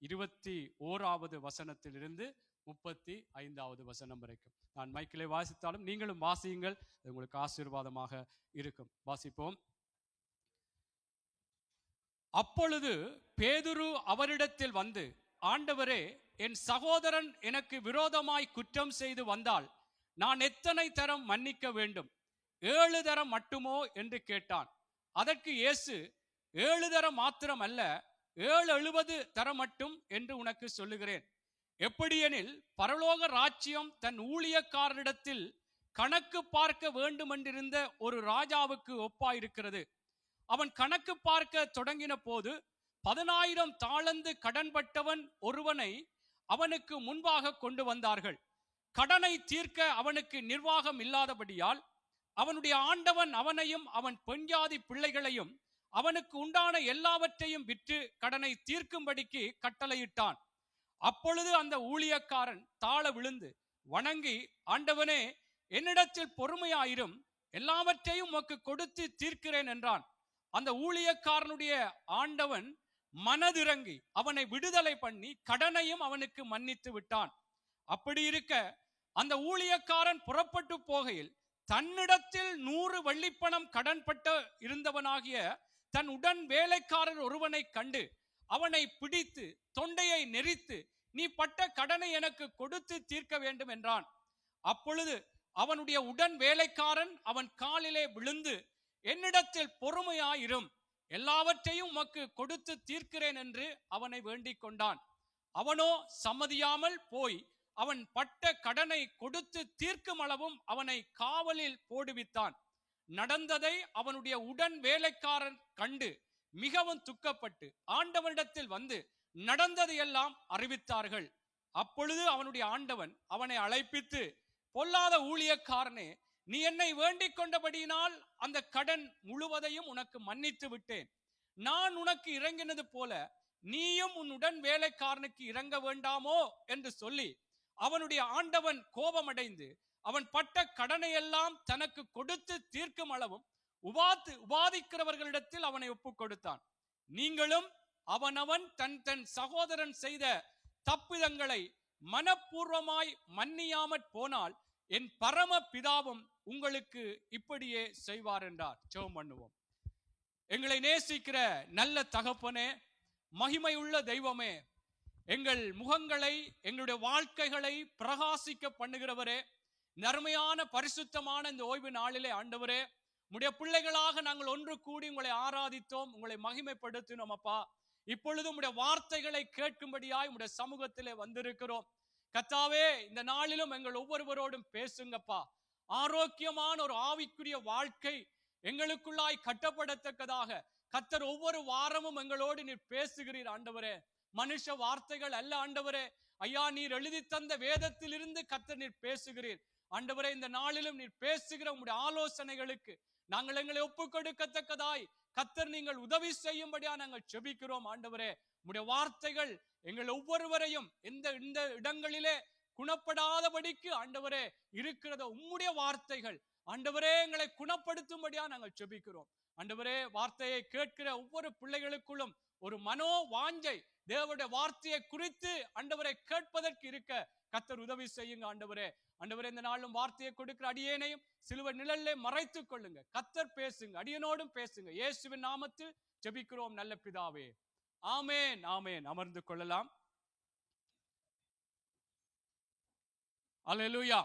21வது வசனத்திலிருந்து 35வது வசனம் வரைக்கும் நான் மைக்கிலே வாசித்தாலும் நீங்களும் வாசியுங்கள், உங்களுக்கு ஆசீர்வாதமாக இருக்கும். வாசிப்போம். அப்பொழுது பேதுரு அவரிடத்தில் வந்து, ஆண்டவரே, என் சகோதரன் எனக்கு விரோதமாய் குற்றம் செய்து வந்தால் நான் எத்தனை தரம் மன்னிக்க வேண்டும்? 7 தரம் மட்டுமோ என்று கேட்டான். அதற்கு இயேசு, 7 தரம் மாத்திரம் அல்ல, 770 தரம் மட்டும் என்று உனக்கு சொல்லுகிறேன். எப்படியெனில் பரலோக ராஜ்யம் தன் ஊழியக்காரரிடத்தில் கணக்கு பார்க்க வேண்டுமென்றிருந்த ஒரு ராஜாவுக்கு ஒப்பாயிருக்கிறது. அவன் கணக்கு பார்க்க தொடங்கின போது 10,000 தாலந்து கடன்பட்டவன் ஒருவனை அவனுக்கு முன்பாக கொண்டு வந்தார்கள். கடனை தீர்க்க அவனுக்கு நிர்வாகம் இல்லாதபடியால் அவனுடைய ஆண்டவன் அவனையும் அவன் பெண்ஜாதி பிள்ளைகளையும் அவனுக்கு உண்டான எல்லாவற்றையும் விற்று கடனை தீர்க்கும்படிக்கு கட்டளையிட்டான். அப்பொழுது அந்த ஊழியக்காரன் தாழ விழுந்து வணங்கி, ஆண்டவனே, என்னிடத்தில் பொறுமையாயிரும், எல்லாவற்றையும் உமக்கு கொடுத்து தீர்க்கிறேன் என்றான். அந்த ஊழியக்காரனுடைய ஆண்டவன் மனதிறங்கி அவனை விடுதலை பண்ணி கடனையும் அவனுக்கு மன்னித்து விட்டான். அப்படி இருக்க அந்த ஊழியக்காரன் புறப்பட்டு போகையில் தன்னிடத்தில் 100 வெள்ளிப்பணம் கடன்பட்ட இருந்தவனாகிய தன் உடன் வேலைக்காரர் ஒருவனை கண்டு அவனை பிடித்து தொண்டையை நெரித்து, நீ பட்ட கடனை எனக்கு கொடுத்து தீர்க்க வேண்டும் என்றான். அப்பொழுது அவனுடைய உடன் வேலைக்காரன் அவன் காலிலே விழுந்து, என்னிடத்தில் பொறுமையாயிரும், எல்லாவற்றையும் உமக்கு கொடுத்து தீர்க்கிறேன் என்று அவனை வேண்டிக் கொண்டான். அவனோ சம்மதியாமல் போய் அவன் பட்ட கடனை கொடுத்து தீர்க்கும் அளவும் அவனை காவலில் போடுவித்தான். நடந்ததை அவனுடைய உடன் வேலைக்காரன் கண்டு மிகவும் துக்கப்பட்டு ஆண்டவனிடத்தில் வந்து நடந்ததை எல்லாம் அறிவித்தார்கள். அப்பொழுது அவனுடைய ஆண்டவன் அவனை அழைப்பித்து, பொல்லாத ஊழியக்காரனே, நீ என்னை வேண்டிக் கொண்டபடியினால் அந்த கடன் முழுவதையும் உனக்கு மன்னித்து விட்டேன். நான் உனக்கு இறங்கினது போல நீயும் உன் உடன் வேலைக்காரனுக்கு இறங்க வேண்டாமோ என்று சொல்லி அவனுடைய ஆண்டவன் கோபமடைந்து அவன் பட்ட கடனை எல்லாம் தனக்கு கொடுத்து தீர்க்கும் அளவும் உபாதிக்கிறவர்களிடத்தில் அவனை ஒப்புக் கொடுத்தான். நீங்களும் அவனவன் தன் தன் சகோதரன் செய்த தப்பிதங்களை மனப்பூர்வமாய் மன்னியாமற் போனால் என் பரம பிதாவும் உங்களுக்கு இப்படியே செய்வார் என்றார். ஜெபம் பண்ணுவோம். எங்களை நேசிக்கிற நல்ல தகப்பனே, மகிமையுள்ள தெய்வமே, எங்கள் முகங்களை எங்களுடைய வாழ்க்கைகளை பிரகாசிக்க பண்ணுகிறவரே, நன்மையான பரிசுத்தமான இந்த ஓய்வு நாளிலே ஆண்டவரே, உம்முடைய பிள்ளைகளாக நாங்கள் ஒன்று கூடி உங்களை ஆராதித்தோம், உங்களை மகிமைப்படுத்தினோம். அப்பா, இப்பொழுது உம்முடைய வார்த்தைகளை கேட்கும்படியாய் உம்முடைய சமூகத்திலே வந்திருக்கிறோம். கர்த்தாவே, இந்த நாளிலும் எங்கள் ஒவ்வொருவரோடும் பேசுங்கப்பா. ஆரோக்கியமான ஒரு ஆவிக்குரிய வாழ்க்கை எங்களுக்குள்ளாய் கட்டப்படத்தக்கதாக கர்த்தர் ஒவ்வொரு வாரமும் எங்களோடு நீர் பேசுகிறீர் ஆண்டவரே. மனுஷ வார்த்தைகள் அல்ல ஆண்டவரே. ஐயா, நீர் எழுதி தந்த வேதத்திலிருந்து கர்த்தர் நீர் பேசுகிறீர் ஆண்டவரே. இந்த நாளிலும் நீர் பேசுகிற உங்களுடைய ஆலோசனைகளுக்கு நாங்கள் எங்களை ஒப்புக் கொடுக்கத்தக்கதாய் கர்த்தர் நீங்கள் உதவி செய்யும்படியா நாங்கள் ஜெபிக்கிறோம் ஆண்டவரே. உங்களுடைய வார்த்தைகள் எங்கள் ஒவ்வொருவரையும் இந்த இடங்களிலே குணப்படாதபடிக்கு ஆண்டவரே இருக்கிறத உம்முடைய வார்த்தைகள் ஆண்டவரே எங்களை குணப்படுத்தும்படியா நாங்கள் ஜெபிக்கிறோம் ஆண்டவரே. வார்த்தையை கேட்கிற ஒவ்வொரு பிள்ளைகளுக்குள்ளும் ஒரு மனோ வாஞ்சை தேவனுடைய வார்த்தையை குறித்து ஆண்டவரை கேட்பதற்கு இருக்க கர்த்தர் உதவி செய்யுங்க ஆண்டவரே. ஆண்டவரே, இந்த நாளும் வார்த்தையை கொடுக்கிற அடியேனையும் சிலுவை நிழலிலே மறைத்துக் கொள்ளுங்க. கர்த்தர் பேசுங்க, அடியனோடும் பேசுங்க. இயேசுவின் நாமத்தில் ஜெபிக்கிறோம் நல்ல பிதாவே, ஆமேன், ஆமேன். அமர்ந்து கொள்ளலாம். அல்லேலூயா.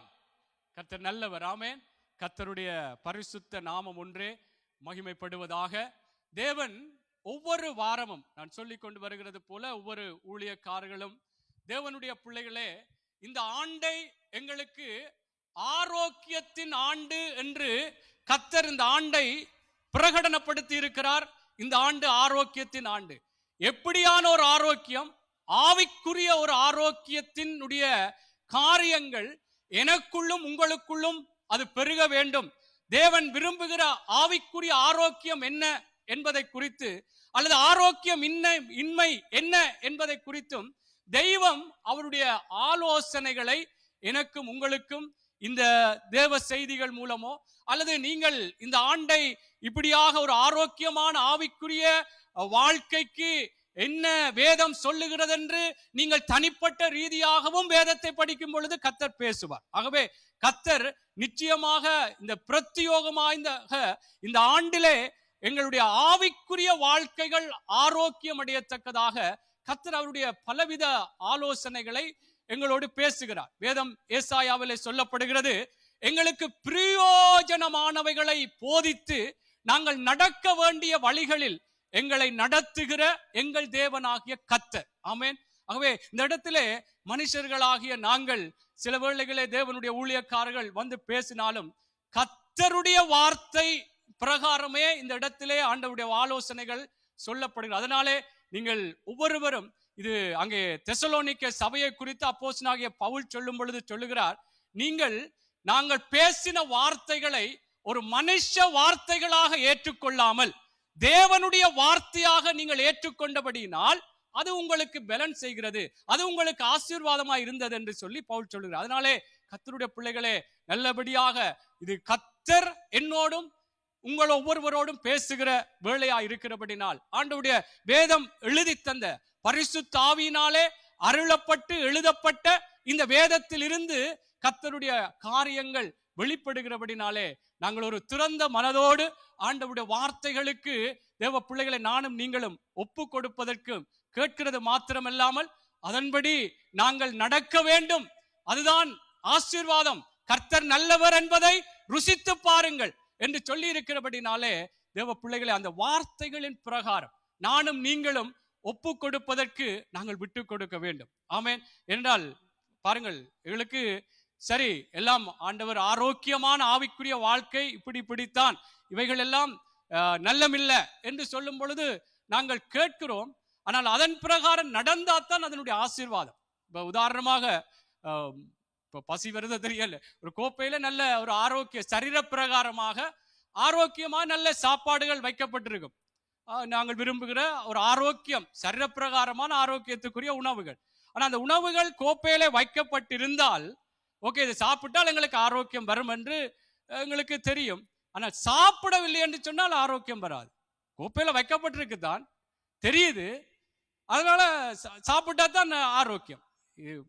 கர்த்தர் நல்லவர். ஆமேன். கர்த்தருடைய பரிசுத்த நாமம் ஒன்றே மகிமைப்படுவதாக. தேவன் ஒவ்வொரு வாரமும் நான் சொல்லிக் கொண்டு வருகிறது போல ஒவ்வொரு ஊழியக்காரர்களும் தேவனுடைய பிள்ளைகளே, இந்த ஆண்டை எங்களுக்கு ஆரோக்கியத்தின் ஆண்டு என்று கர்த்தர் இந்த ஆண்டை பிரகடனப்படுத்தி இருக்கிறார். இந்த ஆண்டு ஆரோக்கியத்தின் ஆண்டு. எப்படியான ஒரு ஆரோக்கியம்? ஆவிக்குரிய ஒரு ஆரோக்கியத்தினுடைய காரியங்கள் எனக்குள்ளும் உங்களுக்குள்ளும் அது பெருக வேண்டும். தேவன் விரும்புகிற ஆவிக்குரிய ஆரோக்கியம் என்ன என்பதை குறித்து, அல்லது ஆரோக்கியம் இன்மை என்ன என்பதை குறித்தும் தெய்வம் அவருடைய ஆலோசனைகளை எனக்கும் உங்களுக்கும் இந்த தேவ செய்திகள் மூலமோ, அல்லது நீங்கள் இந்த ஆண்டை இப்படியாக ஒரு ஆரோக்கியமான ஆவிக்குரிய வாழ்க்கைக்கு என்ன வேதம் சொல்லுகிறது என்று நீங்கள் தனிப்பட்ட ரீதியாகவும் வேதத்தை படிக்கும் பொழுது கர்த்தர் பேசுவார். ஆகவே கர்த்தர் நிச்சயமாக இந்த பிரத்யோகமாக இந்த ஆண்டிலே எங்களுடைய ஆவிக்குரிய வாழ்க்கைகள் ஆரோக்கியம் அடையத்தக்கதாக கர்த்தர் அவருடைய பலவித ஆலோசனைகளை எங்களோடு பேசுகிறார். வேதம் ஏசாயாவிலே சொல்லப்படுகிறது, எங்களுக்கு பிரயோஜனமானவைகளை போதித்து நாங்கள் நடக்க வேண்டிய வழிகளில் எங்களை நடத்துகிற எங்கள் தேவனாகிய கர்த்தர். ஆமென். ஆகவே இந்த இடத்திலே மனுஷர்களாகிய நாங்கள் சில வேளைகளே தேவனுடைய ஊழியக்காரர்கள் வந்து பேசினாலும் கர்த்தருடைய வார்த்தை பிரகாரமே இந்த இடத்திலே ஆண்டவருடைய ஆலோசனைகள் சொல்லப்படுகிறது. அதனாலே நீங்கள் ஒவ்வொருவரும் இது அங்கே தெசலோனிக்க சபையை குறித்து அப்போஸ்தலனாகிய பவுல் சொல்லும் பொழுது சொல்லுகிறார், நாங்கள் பேசின வார்த்தைகளை ஒரு மனுஷ வார்த்தைகளாக ஏற்றுக்கொள்ளாமல் தேவனுடைய வார்த்தையாக நீங்கள் ஏற்றுக்கொண்டபடியினால் அது உங்களுக்கு பலன் செய்கிறது, அது உங்களுக்கு ஆசீர்வாதமாக இருந்தது என்று சொல்லி பவுல் சொல்லுகிறார். அதனாலே கர்த்தருடைய பிள்ளைகளே, நல்லபடியாக இது கர்த்தர் என்னோடும் உங்கள் ஒவ்வொருவரோடும் பேசுகிற வேளையா இருக்கிறபடினால் ஆண்டவருடைய வேதம் எழுதி தந்த பரிசுத்த ஆவியினாலே அருளப்பட்டு எழுதப்பட்ட இந்த வேதத்தில் இருந்து கர்த்தருடைய காரியங்கள் வெளிப்படுகிறபடினாலே நாங்கள் ஒரு திறந்த மனதோடு ஆண்டவருடைய வார்த்தைகளுக்கு தேவ பிள்ளைகளை நானும் நீங்களும் ஒப்பு கொடுப்பதற்கு கேட்கிறது மாத்திரமல்லாமல் அதன்படி நாங்கள் நடக்க வேண்டும். அதுதான் ஆசீர்வாதம். கர்த்தர் நல்லவர் என்பதை ருசித்து பாருங்கள் என்று சொல்லி இருக்கிறபடினாலே தேவ பிள்ளைகளை அந்த வார்த்தைகளின் பிரகாரம் நானும் நீங்களும் ஒப்பு கொடுப்பதற்கு நாங்கள் விட்டு கொடுக்க வேண்டும். ஆமென். என்றால் பாருங்கள், எங்களுக்கு சரி எல்லாம் ஆண்டவர் ஆரோக்கியமான ஆவிக்குரிய வாழ்க்கை இப்படித்தான், இவைகள் எல்லாம் நல்லமில்ல என்று சொல்லும் பொழுது நாங்கள் கேட்கிறோம். ஆனால் அதன் பிரகாரம் நடந்தாத்தான் அதனுடைய ஆசீர்வாதம். இப்ப உதாரணமாக இப்ப பசி வருது தெரியல, ஒரு கோப்பையில நல்ல ஒரு ஆரோக்கிய சரீர பிரகாரமாக ஆரோக்கியமா நல்ல சாப்பாடுகள் வைக்கப்பட்டிருக்கும். நாங்கள் விரும்புகிற ஒரு ஆரோக்கியம் சரீர பிரகாரமான ஆரோக்கியத்துக்குரிய உணவுகள். ஆனா அந்த உணவுகள் கோப்பையில வைக்கப்பட்டிருந்தால் ஓகே, இது சாப்பிட்டால் எங்களுக்கு ஆரோக்கியம் வரும் என்று எங்களுக்கு தெரியும். ஆனால் சாப்பிடவில்லை என்று சொன்னால் ஆரோக்கியம் வராது. கோப்பையில வைக்கப்பட்டிருக்குதான் தெரியுது, அதனால சாப்பிட்டா தான் ஆரோக்கியம்,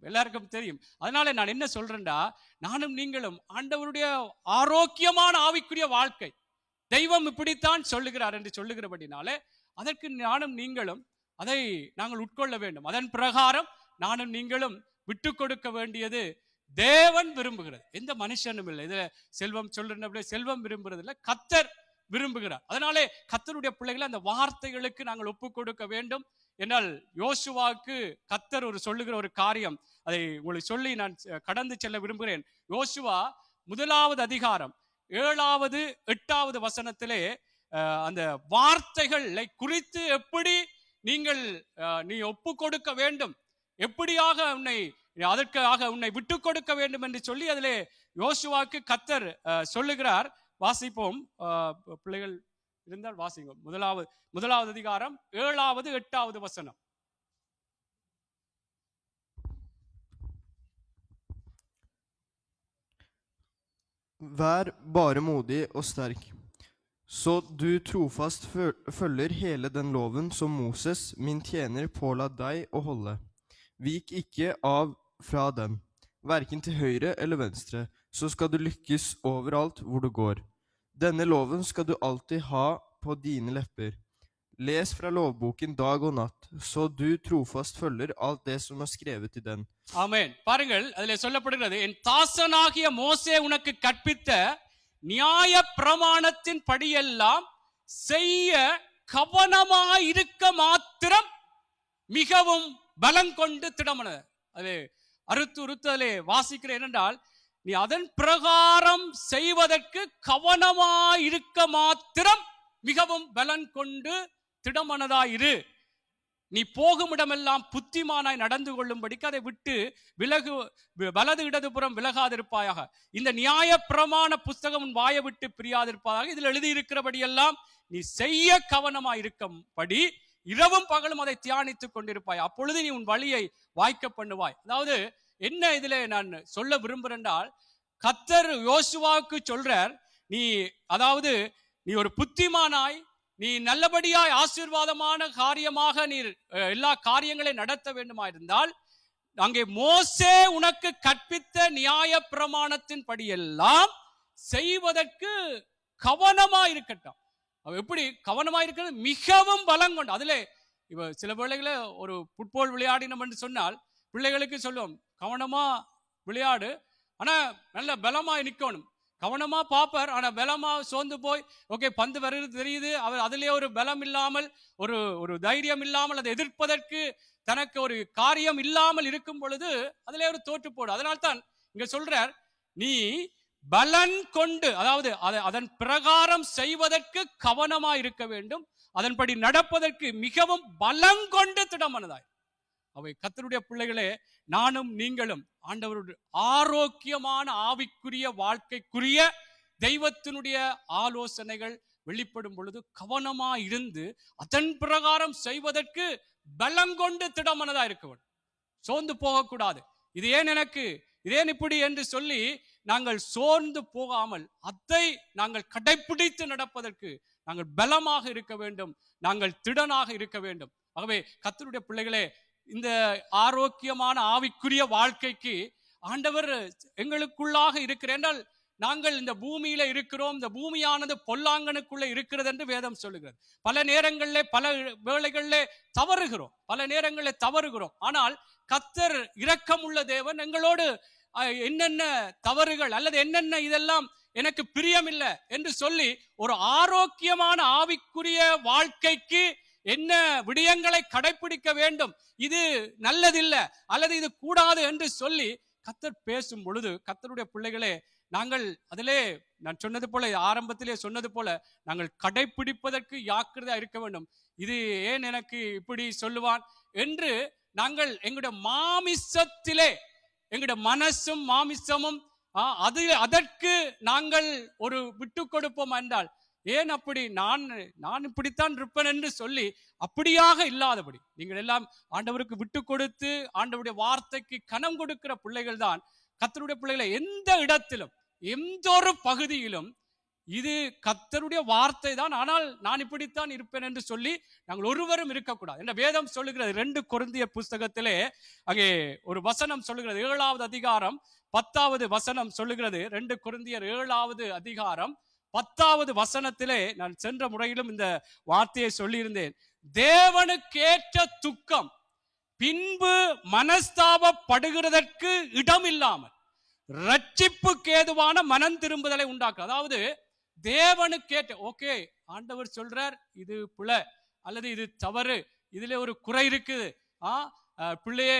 எல்லாருக்கும் தெரியும். அதனால நான் என்ன சொல்றேன்டா, நானும் நீங்களும் ஆண்டவருடைய ஆரோக்கியமான ஆவிக்குரிய வாழ்க்கை தெய்வம் இப்படித்தான் சொல்லுகிறார் என்று சொல்லுகிறபடினாலே அதற்கு நானும் நீங்களும் அதை நாங்கள் உட்கொள்ள வேண்டும். அதன் பிரகாரம் நானும் நீங்களும் விட்டு கொடுக்க வேண்டியது தேவன் விரும்புகிறது, எந்த மனுஷனும் இல்லை. இதுல செல்வம் சொல்ற செல்வம் விரும்புறது இல்லை, கர்த்தர் விரும்புகிறார். அதனாலே கர்த்தருடைய பிள்ளைகளை அந்த வார்த்தைகளுக்கு நாங்கள் ஒப்பு கொடுக்க வேண்டும். என்றால் யோசுவாவுக்கு கர்த்தர் சொல்லுகிற ஒரு காரியம், அதை உங்களுக்கு சொல்லி நான் கடந்து செல்ல விரும்புகிறேன். யோசுவா 1 அதிகாரம் 7, 8 வசனத்திலே அந்த வார்த்தைகளை குறித்து எப்படி நீ ஒப்பு கொடுக்க வேண்டும், எப்படியாக அதற்காக உன்னை விட்டு கொடுக்க வேண்டும் என்று சொல்லி அதிலே யோசுவாக்கு கர்த்தர் சொல்லுகிறார். வாசிப்போம், பிள்ளைகள் இருந்தால் வாசிங்க. 1 அதிகாரம் 7, 8 வசனம். Vær bare modig og sterk, så du trofast følger hele den loven som Moses, min tjener, påla deg å holde. Vik ikke av fra den, hverken til høyre eller venstre, så skal du lykkes overalt hvor du går. Denne loven skal du alltid ha på dine lepper. Les fra lovboken dag og natt, så du trofast følger alt det som er skrevet i den. ஆமென். பாருங்கள், அதில் சொல்லப்படுகிறது, என் தாசனாகிய மோசே உனக்கு கற்பித்த நியாய பிரமாணத்தின் படியெல்லாம் செய்ய கவனமாயிருக்க மாத்திரம் மிகவும் பலம் கொண்டு திடமனது. அது அறுத்து வாசிக்கிறேன் என்றால், நீ அதன் பிரகாரம் செய்வதற்கு கவனமாயிருக்க மாத்திரம் மிகவும் பலன் கொண்டு திடமனதாயிரு. நீ போகும் இடமெல்லாம் புத்திமானாய் நடந்து கொள்ளும்படிக்கு அதை விட்டு வலது இடதுபுறம் விலகாதிருப்பாயாக. இந்த நியாய பிரமாண புஸ்தகம் உன் வாயை விட்டு பிரியாதிருப்பாயாக. இதில் எழுதியிருக்கிறபடியெல்லாம் நீ செய்ய கவனமாயிருக்கும்படி இரவும் பகலும் அதை தியானித்துக் கொண்டிருப்பாய். அப்பொழுது நீ உன் வழியை வாய்க்க பண்ணுவாய். அதாவது என்ன இதிலே நான் சொல்ல விரும்புகிறேன்றால், கர்த்தர் யோசுவாவுக்கு சொல்றார், நீ ஒரு புத்திமானாய் நீ நல்லபடியாய் ஆசீர்வாதமான காரியமாக நீர் எல்லா காரியங்களையும் நடத்த வேண்டுமா இருந்தால் அங்கே மோசே உனக்கு கற்பித்த நியாய பிரமாணத்தின் படியெல்லாம் செய்வதற்கு கவனமா இருக்கட்டும். எப்படி கவனமா இருக்கிறது? மிகவும் பலம் கொண்டு. அதுல இப்ப சில வேளைகளை ஒரு ஃபுட்பால் விளையாடினோம் என்று சொன்னால் பிள்ளைகளுக்கு சொல்லுவோம், கவனமா விளையாடு, ஆனா நல்ல பலமா நிக்கணும். கவனமா பாப்பார், ஆனா பலமா சோர்ந்து போய் ஓகே பந்து வருது தெரியுது, அவர் அதிலே ஒரு பலம் இல்லாமல் ஒரு ஒரு தைரியம் இல்லாமல் அதை எதிர்ப்பதற்கு தனக்கு ஒரு காரியம் இல்லாமல் இருக்கும் பொழுது அதிலே ஒரு தோற்று போடு. அதனால்தான் இங்க சொல்றார், நீ பலன் கொண்டு, அதாவது அதன் பிரகாரம் செய்வதற்கு கவனமா இருக்க வேண்டும், அதன்படி நடப்பதற்கு மிகவும் பலம் கொண்டு திடமனதாய். அவை கர்த்தருடைய பிள்ளைகளே, நானும் நீங்களும் ஆண்டவருடைய ஆரோக்கியமான ஆவிக்குரிய வாழ்க்கைக்குரிய தெய்வத்தினுடைய ஆலோசனைகள் வெளிப்படும் பொழுது கவனமா இருந்து அதன் பிரகாரம் செய்வதற்கு பலம் கொண்டு திடமனதா இருக்க வேண்டும். சோர்ந்து போகக்கூடாது. இது ஏன் எனக்கு, இதேன் இப்படி என்று சொல்லி நாங்கள் சோர்ந்து போகாமல் அதை நாங்கள் கடைபிடித்து நடப்பதற்கு நாங்கள் பலமாக இருக்க வேண்டும், நாங்கள் திடனாக இருக்க வேண்டும். ஆகவே கர்த்தருடைய பிள்ளைகளே, இந்த ஆரோக்கியமான ஆவிக்குரிய வாழ்க்கைக்கு ஆண்டவர் எங்களுக்குள்ளாக இருக்கிற என்றால் நாங்கள் இந்த பூமியில இருக்கிறோம், இந்த பூமியானது பொல்லாங்கனுக்குள்ள இருக்கிறது என்று வேதம் சொல்லுகிறது. பல நேரங்களிலே பல வேளைகளிலே தவறுகிறோம், பல நேரங்களில் தவறுகிறோம். ஆனால் கர்த்தர் இரக்கமுள்ள தேவன், எங்களோடு என்னென்ன தவறுகள் அல்லது என்னென்ன இதெல்லாம் எனக்கு பிரியமில்லை என்று சொல்லி ஒரு ஆரோக்கியமான ஆவிக்குரிய வாழ்க்கைக்கு என்ன விடயங்களை கடைபிடிக்க வேண்டும், இது நல்லதில்லை அல்லது இது கூடாது என்று சொல்லி கர்த்தர் பேசும் பொழுது, கர்த்தருடைய பிள்ளைகளே, நாங்கள் அதிலே நான் சொன்னது போல, ஆரம்பத்திலே சொன்னது போல, நாங்கள் கடைபிடிப்பதற்கு ஜாக்கிரதையா இருக்க வேண்டும். இது ஏன் எனக்கு இப்படி சொல்லுவான் என்று நாங்கள் எங்களுடைய மாமிசத்திலே, எங்களுடைய மனசும் மாமிசமும் அதற்கு நாங்கள் ஒரு விட்டு கொடுப்போம் என்றால், ஏன் அப்படி நான் இப்படித்தான் இருப்பேன் என்று சொல்லி அப்படியாக இல்லாதபடி நீங்கள் எல்லாம் ஆண்டவருக்கு விட்டு கொடுத்து ஆண்டவருடைய வார்த்தைக்கு கனம் கொடுக்கிற பிள்ளைகள் தான் கர்த்தருடைய பிள்ளைகளை. எந்த இடத்திலும் எந்த ஒரு பகுதியிலும் இது கர்த்தருடைய வார்த்தை தான், ஆனால் நான் இப்படித்தான் இருப்பேன் என்று சொல்லி நாங்கள் ஒருவரும் இருக்கக்கூடாது என்ற வேதம் சொல்லுகிறது. 2 கொரிந்தியர் புஸ்தகத்திலே அங்கே ஒரு வசனம் சொல்லுகிறது, 7வது அதிகாரம் 10வது வசனம் சொல்லுகிறது. 2 கொரிந்தியர் 7வது அதிகாரம் 10வது வசனத்திலே நான் சென்ற முறையிலும் இந்த வார்த்தையை சொல்லியிருந்தேன். தேவனுக்கேற்ற துக்கம் பின்பு மனஸ்தாபப்படுகிறதற்கு இடம் இல்லாமல் ரட்சிப்புக்கு ஏதுவான மனம் திரும்புதலை உண்டாக்கு. அதாவது தேவனுக்கேற்ற, ஓகே ஆண்டவர் சொல்றார் இது பிழை அல்லது இது தவறு, இதுல ஒரு குறை இருக்குது, பிள்ளையே,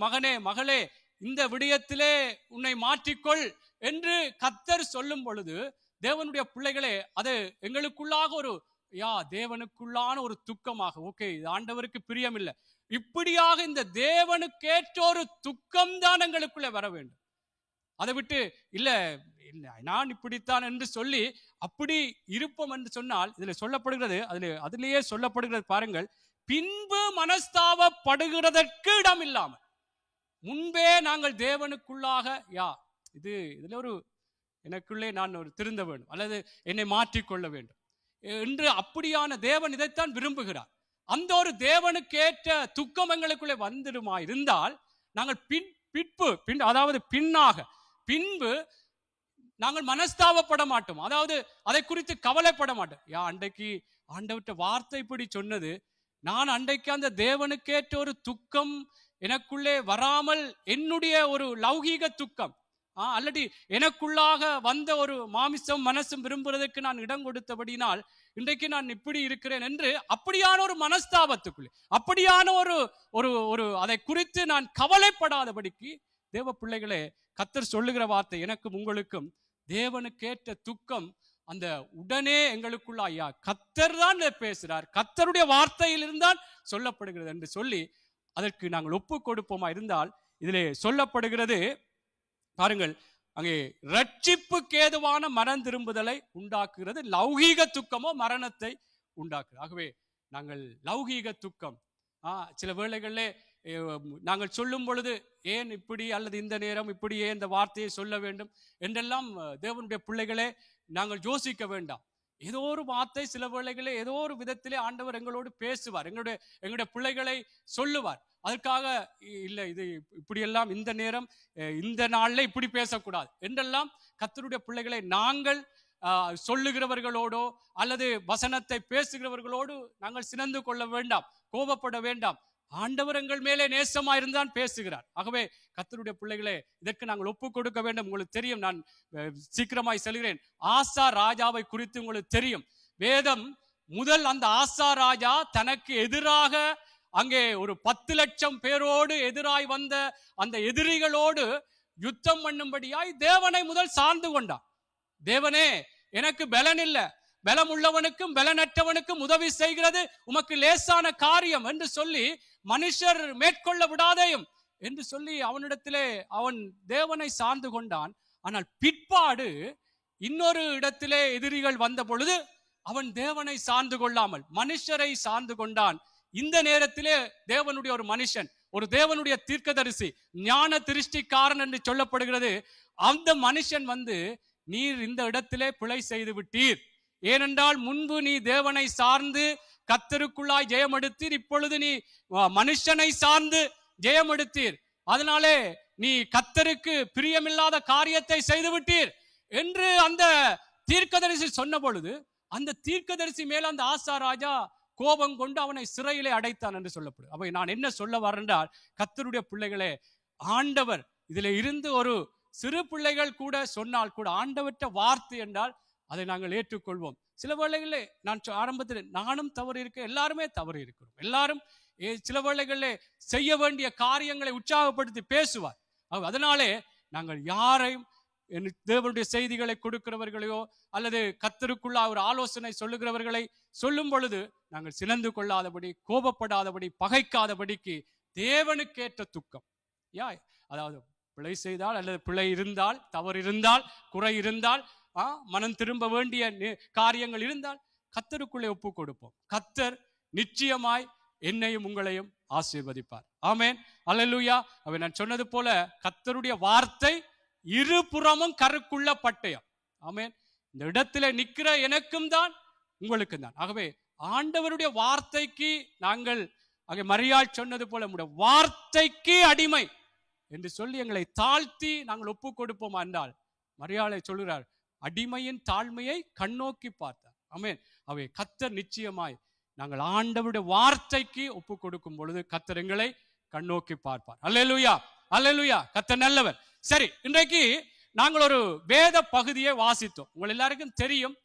மகனே, மகளே, இந்த விடயத்திலே உன்னை மாற்றிக்கொள் என்று கர்த்தர் சொல்லும் பொழுது தேவனுடைய பிள்ளைகளே, அது எங்களுக்குள்ளாக ஒரு தேவனுக்குள்ளான ஒரு துக்கமாக, ஓகே இது ஆண்டவருக்கு பிரியமில்லை, இப்படியாக இந்த தேவனுக்கேற்ற ஒரு துக்கம் தான் எங்களுக்குள்ளே வர வேண்டும். அதை விட்டு இல்ல நான் இப்படித்தான் என்று சொல்லி அப்படி இருப்போம் என்று சொன்னால், இதுல சொல்லப்படுகிறது, அதிலேயே சொல்லப்படுகிறது பாருங்கள், பின்பு மனஸ்தாபப்படுகிறதற்கு இடம் இல்லாமல் முன்பே நாங்கள் தேவனுக்குள்ளாக இதுல ஒரு எனக்குள்ளே நான் ஒரு திருந்த வேண்டும் அல்லது என்னை மாற்றிக்கொள்ள வேண்டும் என்று அப்படியான தேவன் இதைத்தான் விரும்புகிறார். அந்த ஒரு தேவனுக்கேற்ற துக்கம் எங்களுக்குள்ளே வந்துடுமா இருந்தால் நாங்கள் பின்பு நாங்கள் மனஸ்தாபப்பட மாட்டோம், அதாவது அதை குறித்து கவலைப்பட மாட்டோம். அன்றைக்கு ஆண்டவர்கிட்ட வார்த்தை இப்படி சொன்னது, நான் அன்றைக்கு அந்த தேவனுக்கேற்ற ஒரு துக்கம் எனக்குள்ளே வராமல் என்னுடைய ஒரு லௌகீக துக்கம் அல்லது எனக்குள்ளாக வந்த ஒரு மாமிசம் மனசும் விரும்புறதுக்கு நான் இடம் கொடுத்தபடினால் இன்றைக்கு நான் இப்படி இருக்கிறேன் என்று அப்படியான ஒரு மனஸ்தாபத்துக்குள்ளே, அப்படியான ஒரு அதை குறித்து நான் கவலைப்படாதபடிக்கு தேவ பிள்ளைகளே, கர்த்தர் சொல்லுகிற வார்த்தை எனக்கும் உங்களுக்கும், தேவனுக்கேற்ற துக்கம் அந்த உடனே எங்களுக்குள்ள கர்த்தர் தான் பேசுறார், கர்த்தருடைய வார்த்தையில் இருந்தால் சொல்லப்படுகிறது என்று சொல்லி அதற்கு நாங்கள் ஒப்பு கொடுப்போமா இருந்தால், இதிலே சொல்லப்படுகிறது பாருங்கள், அங்கே ரட்சிப்புக்கு ஏதுவான மனம் திரும்புதலை உண்டாக்குகிறது, லௌகீக துக்கமோ மரணத்தை உண்டாக்குறது. ஆகவே நாங்கள் லௌகீக துக்கம் சில வேளைகளிலே நாங்கள் சொல்லும் பொழுது ஏன் இப்படி அல்லது இந்த நேரம் இப்படியே இந்த வார்த்தையை சொல்ல வேண்டும் என்றெல்லாம் தேவனுடைய பிள்ளைகளே நாங்கள் யோசிக்க வேண்டாம். ஏதோ ஒரு வார்த்தை சில வேளைகளில் ஏதோ ஒரு விதத்திலே ஆண்டவர் எங்களோடு பேசுவார், எங்களுடைய பிள்ளைகளை சொல்லுவார். அதற்காக இல்லை இது இப்படியெல்லாம் இந்த நேரம் இந்த நாள்ல இப்படி பேசக்கூடாது என்றெல்லாம் கர்த்தருடைய பிள்ளைகளை நாங்கள் சொல்லுகிறவர்களோடோ அல்லது வசனத்தை பேசுகிறவர்களோடு நாங்கள் சினந்து கொள்ள வேண்டாம், கோபப்பட வேண்டாம். ஆண்டவர் எங்கள் மேலே நேசமாயிருந்தான் பேசுகிறார். ஆகவே கர்த்தருடைய பிள்ளைகளே, இதற்கு நாங்கள் ஒப்பு கொடுக்க வேண்டும். உங்களுக்கு தெரியும், நான் சீக்கிரமாய் செல்கிறேன். ஆசா ராஜாவை குறித்து உங்களுக்கு தெரியும். வேதம் முதல் அந்த ஆசா ராஜா தனக்கு எதிராக அங்கே ஒரு 10 லட்சம் பேரோடு எதிராய் வந்த அந்த எதிரிகளோடு யுத்தம் பண்ணும்படியாய் தேவனை முதல் சார்ந்து கொண்டான். தேவனே, எனக்கு பலன் இல்லை, பலம் உள்ளவனுக்கும் பலனற்றவனுக்கும் உதவி செய்கிறது உமக்கு லேசான காரியம் என்று சொல்லி மனுஷர் மேற்கொள்ள விடாதேயும் என்று சொல்லி அவனிடத்திலே அவன் தேவனை சார்ந்து கொண்டான். ஆனால் பிற்பாடு இன்னொரு இடத்திலே எதிரிகள் வந்த பொழுது அவன் தேவனை சார்ந்து கொள்ளாமல் மனுஷரை சார்ந்து கொண்டான். இந்த நேரத்திலே தேவனுடைய ஒரு மனுஷன், ஒரு தேவனுடைய தீர்க்கதரிசி, ஞான திருஷ்டிக்காரன் என்று சொல்லப்படுகிறது, அந்த மனுஷன் வந்து, நீர் இந்த இடத்திலே பிழை செய்து விட்டீர். ஏனென்றால் முன்பு நீ தேவனை சார்ந்து கர்த்தருக்குள்ளாய் ஜெயம் எடுத்தீர், இப்பொழுது நீ மனுஷனை சார்ந்து ஜெயம் எடுத்தீர், அதனாலே நீ கர்த்தருக்கு பிரியமில்லாத காரியத்தை செய்து விட்டீர் என்று அந்த தீர்க்கதரிசி சொன்ன பொழுது அந்த தீர்க்கதரிசி மேல அந்த ஆசா ராஜா கோபம் கொண்டு அவனை சிறையிலே அடைத்தான் என்று சொல்லப்படும். அப்ப நான் என்ன சொல்ல வரேன்றால், கர்த்தருடைய பிள்ளைகளே, ஆண்டவர் இதுல இருந்து ஒரு சிறு பிள்ளைகள் கூட சொன்னால் கூட ஆண்டவற்ற வார்த்தை என்றால் அதை நாங்கள் ஏற்றுக்கொள்வோம். சில வேளைகளிலே நான் ஆரம்பத்தில் நானும் தவறு இருக்க, எல்லாருமே தவறு இருக்கிறோம். எல்லாரும் சில வேளைகளிலே செய்ய வேண்டிய காரியங்களை உற்சாகப்படுத்தி பேசுவார். அதனாலே நாங்கள் யாரையும் தேவனுடைய செய்திகளை கொடுக்கிறவர்களையோ அல்லது கர்த்தருக்குள்ள ஒரு ஆலோசனை சொல்லுகிறவர்களை சொல்லும் பொழுது நாங்கள் சினந்து கொள்ளாதபடி, கோபப்படாதபடி, பகைக்காதபடிக்கு தேவனுக்கேற்ற துக்கம். அதாவது பிழை செய்தால் அல்லது பிழை இருந்தால், தவறு இருந்தால், குறை இருந்தால், மனம் திரும்ப வேண்டிய காரியங்கள் இருந்தால் கர்த்தருக்குள்ளே ஒப்பு கொடுப்போம். கர்த்தர் நிச்சயமாய் என்னையும் உங்களையும் ஆசீர்வதிப்பார். ஆமென், அல்லேலூயா. நான் சொன்னது போல கர்த்தருடைய வார்த்தை இருபுறமும் கருக்குள்ள பட்டயம். ஆமென். இந்த இடத்துல நிக்கிற எனக்கும் தான் உங்களுக்கும் தான். ஆகவே ஆண்டவருடைய வார்த்தைக்கு நாங்கள் மரியாள் சொன்னது போல நம்முடைய வார்த்தைக்கு அடிமை என்று சொல்லி எங்களை தாழ்த்தி நாங்கள் ஒப்பு கொடுப்போம் என்றால், மரியாளை சொல்கிறார், அடிமையின் தாழ்மையை கண்ணோக்கி பார்த்தார். ஆமென். அவை கர்த்தர் நிச்சயமாய் நாங்கள் ஆண்டவருடைய வார்த்தைக்கு ஒப்பு கொடுக்கும் பொழுது கர்த்தர் எங்களை கண்ணோக்கி பார்ப்பார். அல்லேலூயா, அல்லேலூயா. கர்த்தர் நல்லவர். சரி, இன்றைக்கு நாங்கள் ஒரு வேத பகுதியை வாசித்தோம். உங்கள் எல்லாருக்கும் தெரியும்,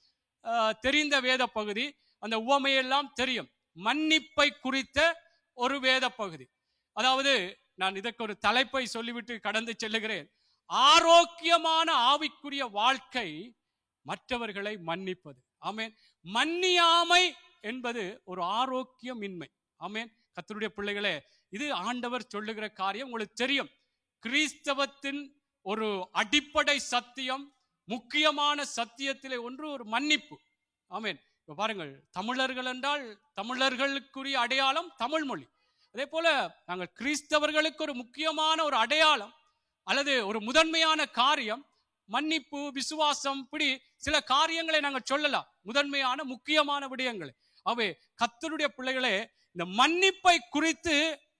தெரிந்த வேத பகுதி, அந்த உவமையெல்லாம் தெரியும். மன்னிப்பை குறித்த ஒரு வேத பகுதி. அதாவது நான் இதற்கு ஒரு தலைப்பை சொல்லிவிட்டு கடந்து செல்லுகிறேன். ஆரோக்கியமான ஆவிக்குரிய வாழ்க்கை மற்றவர்களை மன்னிப்பது. ஆமென். மன்னியாமை என்பது ஒரு ஆரோக்கியமின்மை. ஆமென். கர்த்தருடைய பிள்ளைகளே, இது ஆண்டவர் சொல்லுகிற காரியம். உங்களுக்கு தெரியும், கிறிஸ்தவத்தின் ஒரு அடிப்படை சத்தியம், முக்கியமான சத்தியத்திலே ஒன்று ஒரு மன்னிப்பு. ஆமென். இப்ப பாருங்கள், தமிழர்கள் என்றால் தமிழர்களுக்குரிய அடையாளம் தமிழ் மொழி. அதே போல நாங்கள் கிறிஸ்தவர்களுக்கு ஒரு முக்கியமான ஒரு அடையாளம் அல்லது ஒரு முதன்மையான காரியம் மன்னிப்பு, விசுவாசம், இப்படி சில காரியங்களை நாங்கள் சொல்லலாம், முதன்மையான முக்கியமான விடயங்களை. அவை கர்த்தருடைய பிள்ளைகளே, இந்த மன்னிப்பை குறித்து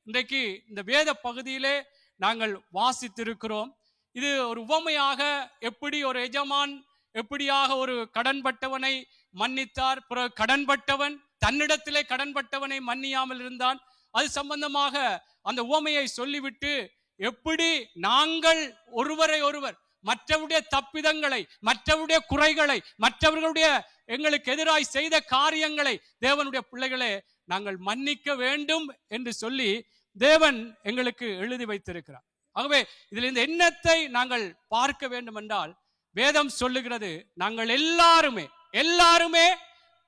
இன்றைக்கு இந்த வேத பகுதியிலே நாங்கள் வாசித்திருக்கிறோம். இது ஒரு உவமையாக, எப்படி ஒரு எஜமான் எப்படியாக ஒரு கடன்பட்டவனை மன்னித்தார், பிறகு கடன்பட்டவன் தன்னிடத்திலே கடன்பட்டவனை மன்னியாமல் இருந்தான், அது சம்பந்தமாக அந்த உவமையை சொல்லிவிட்டு எப்படி நாங்கள் ஒருவரை ஒருவர் மற்றவருடைய தப்பிதங்களை, மற்றவருடைய குறைகளை, மற்றவர்களுடைய எங்களுக்கு எதிராய் செய்த காரியங்களை தேவனுடைய பிள்ளைகளே நாங்கள் மன்னிக்க வேண்டும் என்று சொல்லி தேவன் எங்களுக்கு எழுதி வைத்திருக்கிறார். ஆகவே இதில் இந்த எண்ணத்தை நாங்கள் பார்க்க வேண்டும் என்றால், வேதம் சொல்லுகிறது, நாங்கள் எல்லாருமே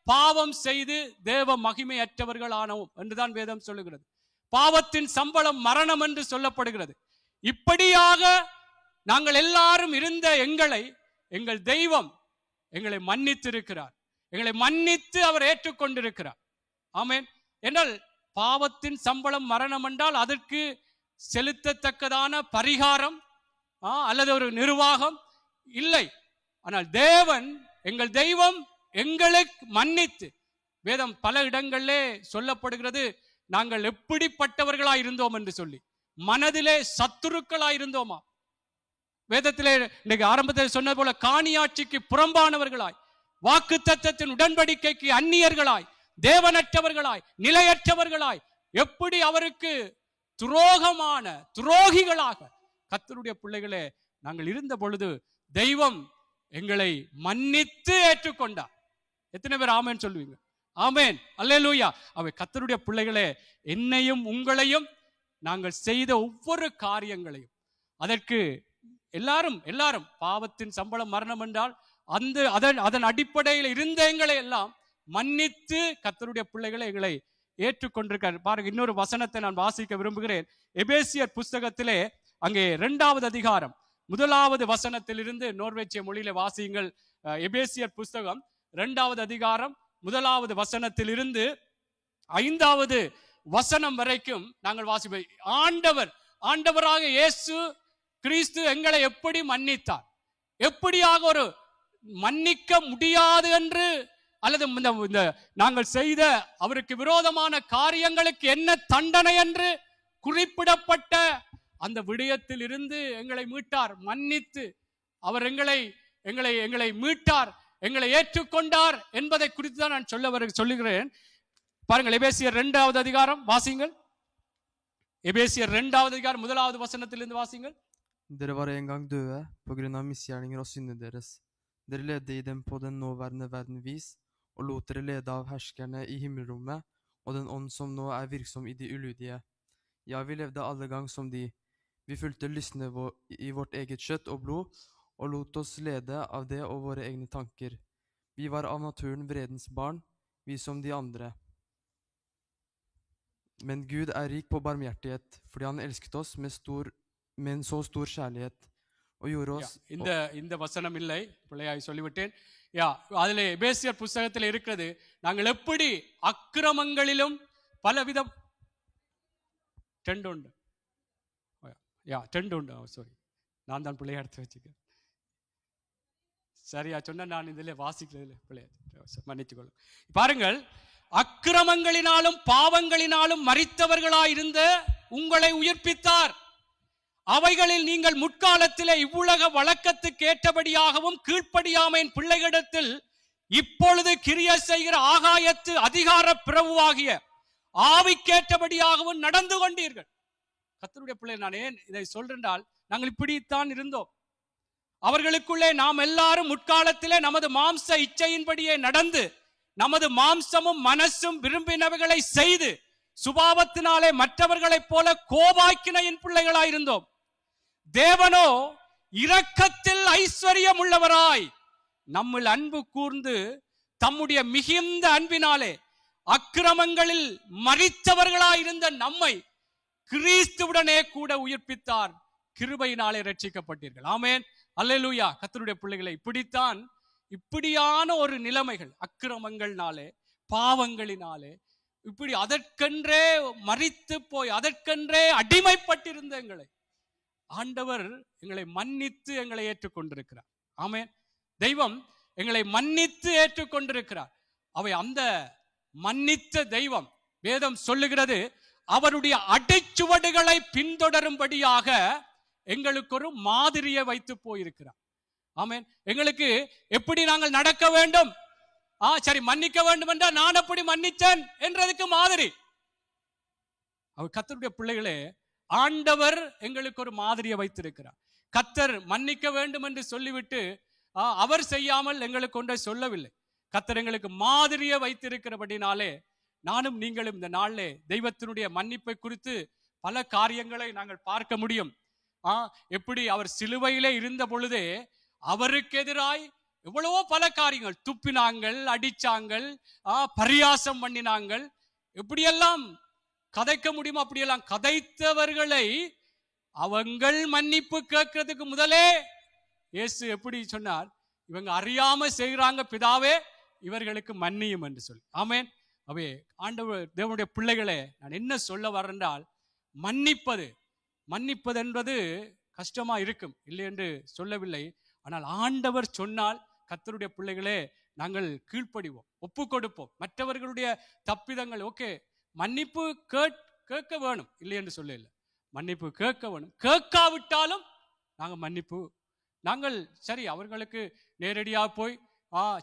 பாவம் செய்து தேவ மகிமையற்றவர்கள் ஆனோம் என்றுதான் வேதம் சொல்லுகிறது. பாவத்தின் சம்பளம் மரணம் என்று சொல்லப்படுகிறது. இப்படியாக நாங்கள் எல்லாரும் இருந்த எங்கள் தெய்வம் எங்களை மன்னித்திருக்கிறார். எங்களை மன்னித்து அவர் ஏற்றுக்கொண்டிருக்கிறார். ஆமென். என்றால் பாவத்தின் சம்பளம் மரணம் என்றால் அதற்கு செலுத்தத்தக்கதான பரிகாரம் அல்லது ஒரு நிர்வாகம் இல்லை. ஆனால் தேவன், எங்கள் தெய்வம் எங்களுக்கு மன்னித்து, வேதம் பல இடங்களிலே சொல்லப்படுகிறது, நாங்கள் எப்படிப்பட்டவர்களாய் இருந்தோம் என்று சொல்லி, மனதிலே சத்துருக்களாய் இருந்தோமா. வேதத்திலே இன்னைக்கு ஆரம்பத்தில் சொன்னது போல காணியாட்சிக்கு புறம்பானவர்களாய், வாக்கு தத்தத்தின் உடன்படிக்கைக்கு அந்நியர்களாய், தேவனற்றவர்களாய், நிலையற்றவர்களாய், எப்படி அவருக்கு துரோகமான துரோகிகளாக கர்த்தருடைய பிள்ளைகளே நாங்கள் இருந்த பொழுது தெய்வம் எங்களை மன்னித்து ஏற்றுக்கொண்டார். எத்தனை பேர் ஆமேன் சொல்லுவீங்க? ஆமேன், அல்லேலூயா. அவை கர்த்தருடைய பிள்ளைகளே, என்னையும் உங்களையும் நாங்கள் செய்த ஒவ்வொரு காரியங்களையும், அதற்கு எல்லாரும் பாவத்தின் சம்பளம் மரணம் என்றால் அதன் அடிப்படையில் இருந்த எங்களை எல்லாம் மன்னித்து கர்த்தருடைய பிள்ளைகளை எங்களை ஏற்றுக்கொண்டிருக்கார். பாருங்க, இன்னொரு வசனத்தை நான் வாசிக்க விரும்புகிறேன். எபேசியர் புஸ்தகத்திலே அங்கே 2வது அதிகாரம் 1வது வசனத்திலிருந்து நோர்வேச்சிய மொழியில வாசியுங்கள். எபேசியர் புஸ்தகம் 2வது அதிகாரம் 1வது வசனத்திலிருந்து 5வது வசனம் வரைக்கும் நாங்கள் வாசிப்போம். ஆண்டவராக இயேசு கிறிஸ்து எங்களை எப்படி மன்னித்தார், எப்படியாக ஒரு மன்னிக்க முடியாது என்று அல்லது இந்த நாங்கள் செய்த அவருக்கு விரோதமான காரியங்களுக்கு என்ன தண்டனை என்று குறிப்பிடப்பட்ட அந்த விடயத்தில் இருந்து எங்களை மீட்டார், மன்னித்து அவர் எங்களை மீட்டார், எங்களை ஏற்றுக்கொண்டார் என்பதை குறித்து தான் நான் சொல்லுகிறேன். பாருங்கள், எபேசியர் 2வது அதிகாரம் வாசிங்கள். எபேசியர் 2வது அதிகாரம் 1வது வசனத்திலிருந்து வாசிங்கள். Dere var en gang døde på grunn av misgjerninger og synder deres. Dere levde i dem på den nåværende verden vis, og lot dere lede av herskerne i himmelrommet og den ånd som nå er virksom i de ulydige. Ja, vi levde alle gang som de. Vi fulgte lystne i vårt eget kjøtt og blod, og lot oss lede av det og våre egne tanker. Vi var av naturen vredens barn, vi som de andre. Men Gud er rik på barmhjertighet, fordi han elsket oss med en så stor kjærlighet og gjorde oss... இந்த வசனம் இல்லை, பிள்ளையாய் சொல்லிவிட்டேன். அதிலே எபேசியர் புஸ்தகத்தில் இருக்கிறது, நாங்கள் எப்படி அக்கிரமங்களிலும் பலவிதம் டெண்டு சாரி, நான் தான் பிள்ளைய எடுத்து வச்சுக்கிறேன். சரியா சொன்ன, நான் இதில் வாசிக்கிறதுல பிள்ளைய மன்னிச்சுக்கொள்ளும். பாருங்கள், அக்கிரமங்களினாலும் பாவங்களினாலும் மரித்தவர்களாயிருந்த உங்களை உயிர்ப்பித்தார். அவைகளில் நீங்கள் முற்காலத்திலே இவ்வுலக வழக்கத்துக்கு ஏற்றபடியாகவும் கீழ்ப்படியாமையின் பிள்ளைகளிடத்தில் இப்பொழுது கிரியை செய்கிற ஆகாயத்து அதிகார பிரபுவாகிய ஆவிக்கேற்றபடியாகவும் நடந்து கொண்டீர்கள். கர்த்தருடைய பிள்ளை, நான் ஏன் இதை சொல்றேன்றால், நாங்கள் இப்படித்தான் இருந்தோம். அவர்களுக்குள்ளே நாம் எல்லாரும் முற்காலத்திலே நமது மாம்ச இச்சையின்படியே நடந்து, நமது மாம்சமும் மனசும் விரும்பினவைகளை செய்து, சுபாவத்தினாலே மற்றவர்களைப் போல கோபாக்கினையின் பிள்ளைகளாயிருந்தோம். தேவனோ இரக்கத்தில் ஐஸ்வர்யம் உள்ளவராய் நம்மில் அன்பு கூர்ந்து தம்முடைய மிகுந்த அன்பினாலே அக்கிரமங்களில் மரித்தவர்களாயிருந்த நம்மை கிறிஸ்துவுடனே கூட உயிர்ப்பித்தார். கிருபையினாலே ரட்சிக்கப்பட்டீர்கள். ஆமென், அல்லேலூயா. கர்த்தருடைய பிள்ளைகளை, இப்படியான ஒரு நிலைமைகள், அக்கிரமங்கள்னாலே பாவங்களினாலே இப்படி அதற்கென்றே மரித்து போய் அதற்கென்றே அடிமைப்பட்டிருந்த எங்களை ஆண்டவர் எங்களை மன்னித்து எங்களை ஏற்றுக்கொண்டிருக்கிறார். ஆமென். தெய்வம் எங்களை மன்னித்து ஏற்றுக்கொண்டிருக்கிறார். அவை அந்த மன்னித்த தெய்வம், வேதம் சொல்லுகிறது, அவருடைய அடைச்சுவடுகளை பின்தொடரும்படியாக எங்களுக்கு ஒரு மாதிரியை வைத்து போயிருக்கிறார். ஆமென். எங்களுக்கு எப்படி நாங்கள் நடக்க வேண்டும், சரி மன்னிக்க வேண்டும் என்றால் நான் எப்படி மன்னிச்சேன் என்றதுக்கு மாதிரி. அவர் கர்த்தருடைய பிள்ளைகளே, ஆண்டவர் எங்களுக்கு ஒரு மாதிரியை வைத்திருக்கிறார். கர்த்தர் மன்னிக்க வேண்டும் என்று சொல்லிவிட்டு அவர் செய்யாமல் எங்களுக்கு ஒன்றை சொல்லவில்லை. கர்த்தர் எங்களுக்கு மாதிரியை வைத்திருக்கிறபடினாலே நானும் நீங்களும் இந்த நாளிலே தெய்வத்தினுடைய மன்னிப்பை குறித்து பல காரியங்களை நாங்கள் பார்க்க முடியும். எப்படி அவர் சிலுவையிலே இருந்த பொழுதே அவருக்கு எதிராய் எவ்வளவோ பல காரியங்கள், துப்பினாங்கள், அடிச்சாங்கள், பரியாசம் பண்ணினாங்கள், எப்படியெல்லாம் கதைக்க முடியுமோ அப்படியெல்லாம் கதைத்தவர்களை அவங்கள் மன்னிப்பு கேட்கறதுக்கு முதலே இயேசு எப்படி சொன்னார், இவங்க அறியாம செய்கிறாங்க, பிதாவே இவர்களுக்கு மன்னியும் என்று சொல்லி. ஆமென். அவே ஆண்டவர் தேவனுடைய பிள்ளைகளே, நான் என்ன சொல்ல வரேன்றால், மன்னிப்பது என்பது கஷ்டமா இருக்கும், இல்லை என்று சொல்லவில்லை. ஆனால் ஆண்டவர் சொன்னால், கர்த்தருடைய பிள்ளைகளே, நாங்கள் கீழ்ப்படிவோம், ஒப்பு கொடுப்போம். மற்றவர்களுடைய தப்பிதங்கள் ஓகே, மன்னிப்பு கேட்க வேணும், இல்லை என்று சொல்ல இல்லை, மன்னிப்பு கேட்க வேணும். கேட்காவிட்டாலும் நாங்கள் மன்னிப்பு, நாங்கள் சரி அவர்களுக்கு நேரடியாக போய்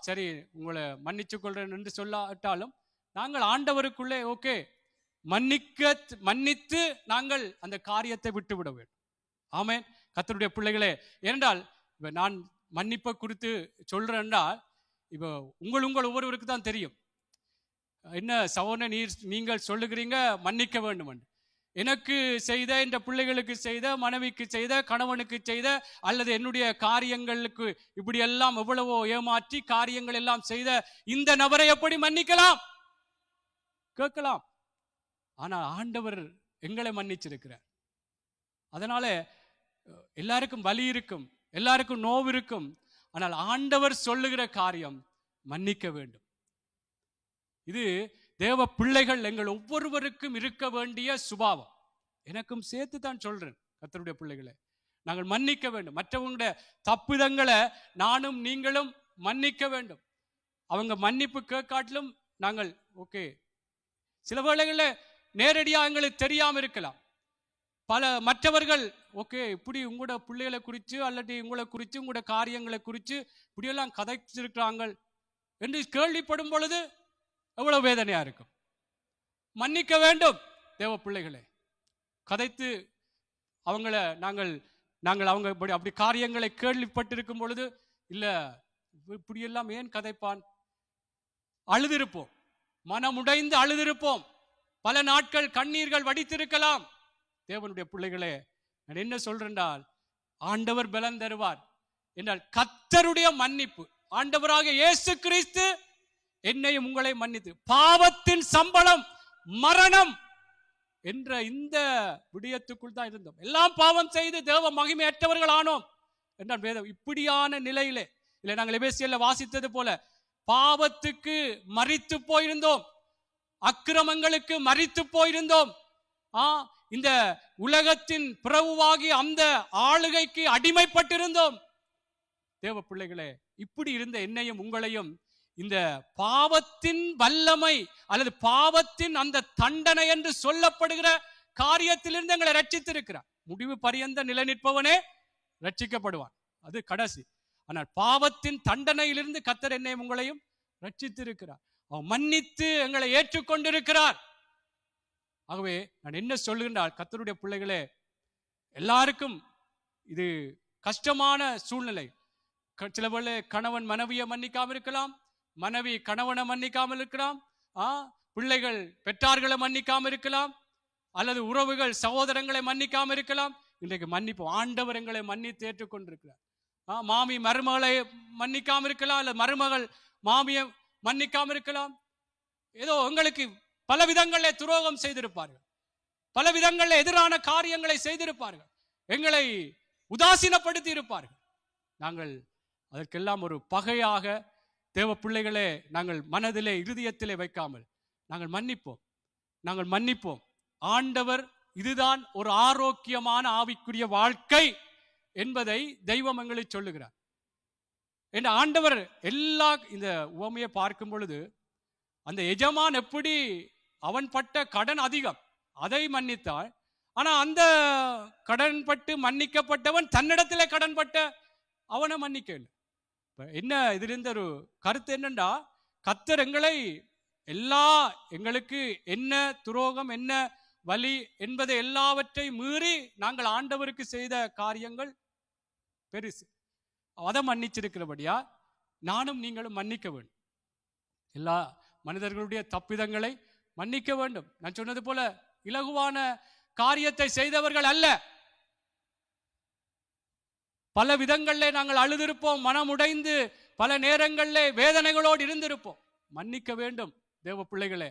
சரி உங்களை மன்னிச்சு கொள்றேன் என்று சொல்லாட்டாலும் நாங்கள் ஆண்டவருக்குள்ளே ஓகே மன்னித்து நாங்கள் அந்த காரியத்தை விட்டுவிட வேண்டும். ஆமென். கர்த்தருடைய பிள்ளைகளே, ஏனென்றால் இப்ப நான் மன்னிப்பை குறித்து சொல்றேன்னா இப்போ உங்கள் ஒவ்வொருவருக்கு தான் தெரியும். என்ன சகோதரனே நீங்கள் சொல்லுகிறீங்க மன்னிக்க வேண்டும் என்று. எனக்கு செய்த, என்ற பிள்ளைகளுக்கு செய்த, மனைவிக்கு செய்த, கணவனுக்கு செய்த, அல்லது என்னுடைய காரியங்களுக்கு இப்படி எல்லாம் எவ்வளவோ ஏமாற்றி காரியங்கள் எல்லாம் செய்த இந்த நபரை எப்படி மன்னிக்கலாம்? கேட்கலாம். ஆனால் ஆண்டவர் எங்களை மன்னிச்சிருக்கிறார். அதனால எல்லாருக்கும் வலி இருக்கும், எல்லாருக்கும் நோவு இருக்கும். ஆனால் ஆண்டவர் சொல்லுகிற காரியம் மன்னிக்க வேண்டும். இது தேவ பிள்ளைகள் எங்கள் ஒவ்வொருவருக்கும் இருக்க வேண்டிய சுபாவம். எனக்கும் சேர்த்து தான் சொல்றேன், கர்த்தருடைய பிள்ளைகளை நாங்கள் மன்னிக்க வேண்டும். மற்றவங்களுடைய தப்பிதங்களை நானும் நீங்களும் மன்னிக்க வேண்டும். அவங்க மன்னிப்பு கேட்காட்டிலும் நாங்கள் ஓகே, சில வேளைகளில் நேரடியாக எங்களுக்கு தெரியாமல் இருக்கலாம். பல மற்றவர்கள் ஓகே இப்படி உங்களோட பிள்ளைகளை குறித்து அல்லது உங்களை குறித்து உங்களோட காரியங்களை குறித்து இப்படியெல்லாம் கதைச்சிருக்கிறாங்க என்று கேள்விப்படும் பொழுது எவ்வளவு வேதனையா இருக்கும். மன்னிக்க வேண்டும் தேவ பிள்ளைகளை. கதைத்து அவங்கள நாங்கள் அவங்க அப்படி காரியங்களை கேள்விப்பட்டிருக்கும் பொழுது இல்லை இப்படியெல்லாம் ஏன் கதைப்பான், அழுதிருப்போம், மனமுடைந்து அழுதிருப்போம், பல நாட்கள் கண்ணீர்கள் வடித்திருக்கலாம். தேவனுடைய பிள்ளைகளே, நான் என்ன சொல்றேன்றால் ஆண்டவர் பலன் தருவார் என்றால் கர்த்தருடைய மன்னிப்பு, ஆண்டவராக இயேசு கிறிஸ்து என்னையும் உங்களை மன்னித்து பாவத்தின் சம்பளம் மரணம் என்ற இந்த விடயத்துக்குள் தான் இருந்தோம். எல்லாம் பாவம் செய்து தேவ மகிமையற்றவர்கள் ஆனோம் என்றால் வேதம் இப்படியான நிலையிலே இல்லை, நாங்கள் எபேசியர்ல வாசித்தது போல பாவத்துக்கு மரித்து போயிருந்தோம், அக்கிரமங்களுக்கு மரித்து போயிருந்தோம், இந்த உலகத்தின் பிரபுவாகி அந்த ஆளுகைக்கு அடிமைப்பட்டிருந்தோம். தேவ பிள்ளைகளே, இப்படி இருந்த என்னையும் உங்களையும் இந்த பாவத்தின் வல்லமை அல்லது பாவத்தின் அந்த தண்டனை என்று சொல்லப்படுகிற காரியத்திலிருந்து எங்களை ரட்சித்திருக்கிறார். முடிவு பரியந்த நிலை நிற்பவனே ரட்சிக்கப்படுவான், அது கடைசி. ஆனால் பாவத்தின் தண்டனையிலிருந்து கர்த்தர் என்னையும் உங்களையும் ரட்சித்திருக்கிறார். அவன் மன்னித்து எங்களை ஏற்றுக்கொண்டிருக்கிறார். ஆகவே நான் என்ன சொல்லுகின்றால் கர்த்தருடைய பிள்ளைகளே, எல்லாருக்கும் இது கஷ்டமான சூழ்நிலை. சில வேளை கணவன் மனைவியை மன்னிக்காமல் இருக்கலாம், மனைவி கணவனை மன்னிக்காமல் இருக்கலாம், பிள்ளைகள் பெற்றார்களை மன்னிக்காமல் இருக்கலாம், அல்லது உறவுகள் சகோதரங்களை மன்னிக்காமல் இருக்கலாம். இன்றைக்கு மன்னிப்போம். ஆண்டவர் எங்களை மன்னித்து ஏற்றுக்கொண்டிருக்கிறார். மாமி மருமகளை மன்னிக்காமல் இருக்கலாம், அல்லது மருமகள் மாமியை மன்னிக்காமல் இருக்கலாம். ஏதோ எங்களுக்கு பல விதங்களில் துரோகம் செய்திருப்பார்கள், பல விதங்களில் எதிரான காரியங்களை செய்திருப்பார்கள், எங்களை உதாசீனப்படுத்தி இருப்பார்கள். நாங்கள் அதற்கெல்லாம் ஒரு பகையாக தேவ பிள்ளைகளே நாங்கள் மனதிலே இருதயத்திலே வைக்காமல் நாங்கள் மன்னிப்போம். ஆண்டவர் இதுதான் ஒரு ஆரோக்கியமான ஆவிக்குரிய வாழ்க்கை என்பதை தெய்வம் எங்களை சொல்லுகிறார். என்ற ஆண்டவர் எல்லா இந்த உவமையை பார்க்கும் பொழுது அந்த எஜமான் எப்படி அவன் பட்ட கடன் அதிகம் அதை மன்னித்தாள், ஆனா அந்த கடன் பட்டு மன்னிக்கப்பட்டவன் தன்னிடத்திலே கடன் பட்ட அவனை மன்னிக்கவில்லை. என்ன இதிலிருந்து ஒரு கருத்து என்னண்டா, கர்த்தர் எங்களுக்கு என்ன துரோகம் என்ன வலி என்பதை எல்லாவற்றை மீறி நாங்கள் ஆண்டவருக்கு செய்த காரியங்கள் பெருசு, அதை மன்னிச்சிருக்கிறபடியா நானும் நீங்களும் மன்னிக்க வேண்டும். எல்லா மனிதர்களுடைய தப்பிதங்களை மன்னிக்க வேண்டும். நான் சொன்னது போல இலகுவான காரியத்தை செய்தவர்கள் அல்ல. பல விதங்களிலே நாங்கள் அழுதிருப்போம், மனமுடைந்து பல நேரங்களிலே வேதனைகளோடு இருந்திருப்போம். மன்னிக்க வேண்டும் தேவ பிள்ளைகளே.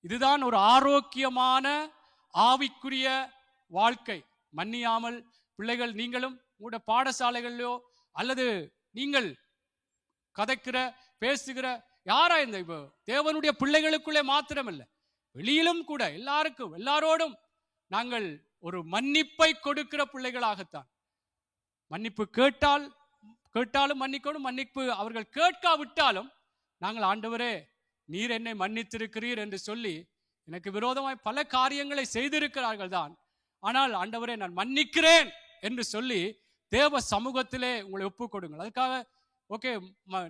இதுதான் ஒரு ஆரோக்கியமான ஆவிக்குரிய வாழ்க்கை. மன்னியாமல் பிள்ளைகள் நீங்களும் உங்களுடைய பாடசாலைகளிலோ அல்லது நீங்கள் கதைக்கிற பேசுகிற யாரா இந்த தேவனுடைய பிள்ளைகளுக்குள்ளே மாத்திரமல்ல, வெளியிலும் கூட எல்லாரோடும் நாங்கள் ஒரு மன்னிப்பை கொடுக்கிற பிள்ளைகளாகத்தான். மன்னிப்பு கேட்டாலும் மன்னிக்கணும், மன்னிப்பு அவர்கள் கேட்காவிட்டாலும் நாங்கள் ஆண்டவரே நீர் என்னை மன்னித்திருக்கிறீர் என்று சொல்லி எனக்கு விரோதமாய் பல காரியங்களை செய்திருக்கிறார்கள் தான், ஆனால் ஆண்டவரே நான் மன்னிக்கிறேன் என்று சொல்லி தேவ சமூகத்திலே உங்களை ஒப்புக் கொடுங்கள். அதுக்காக ஓகே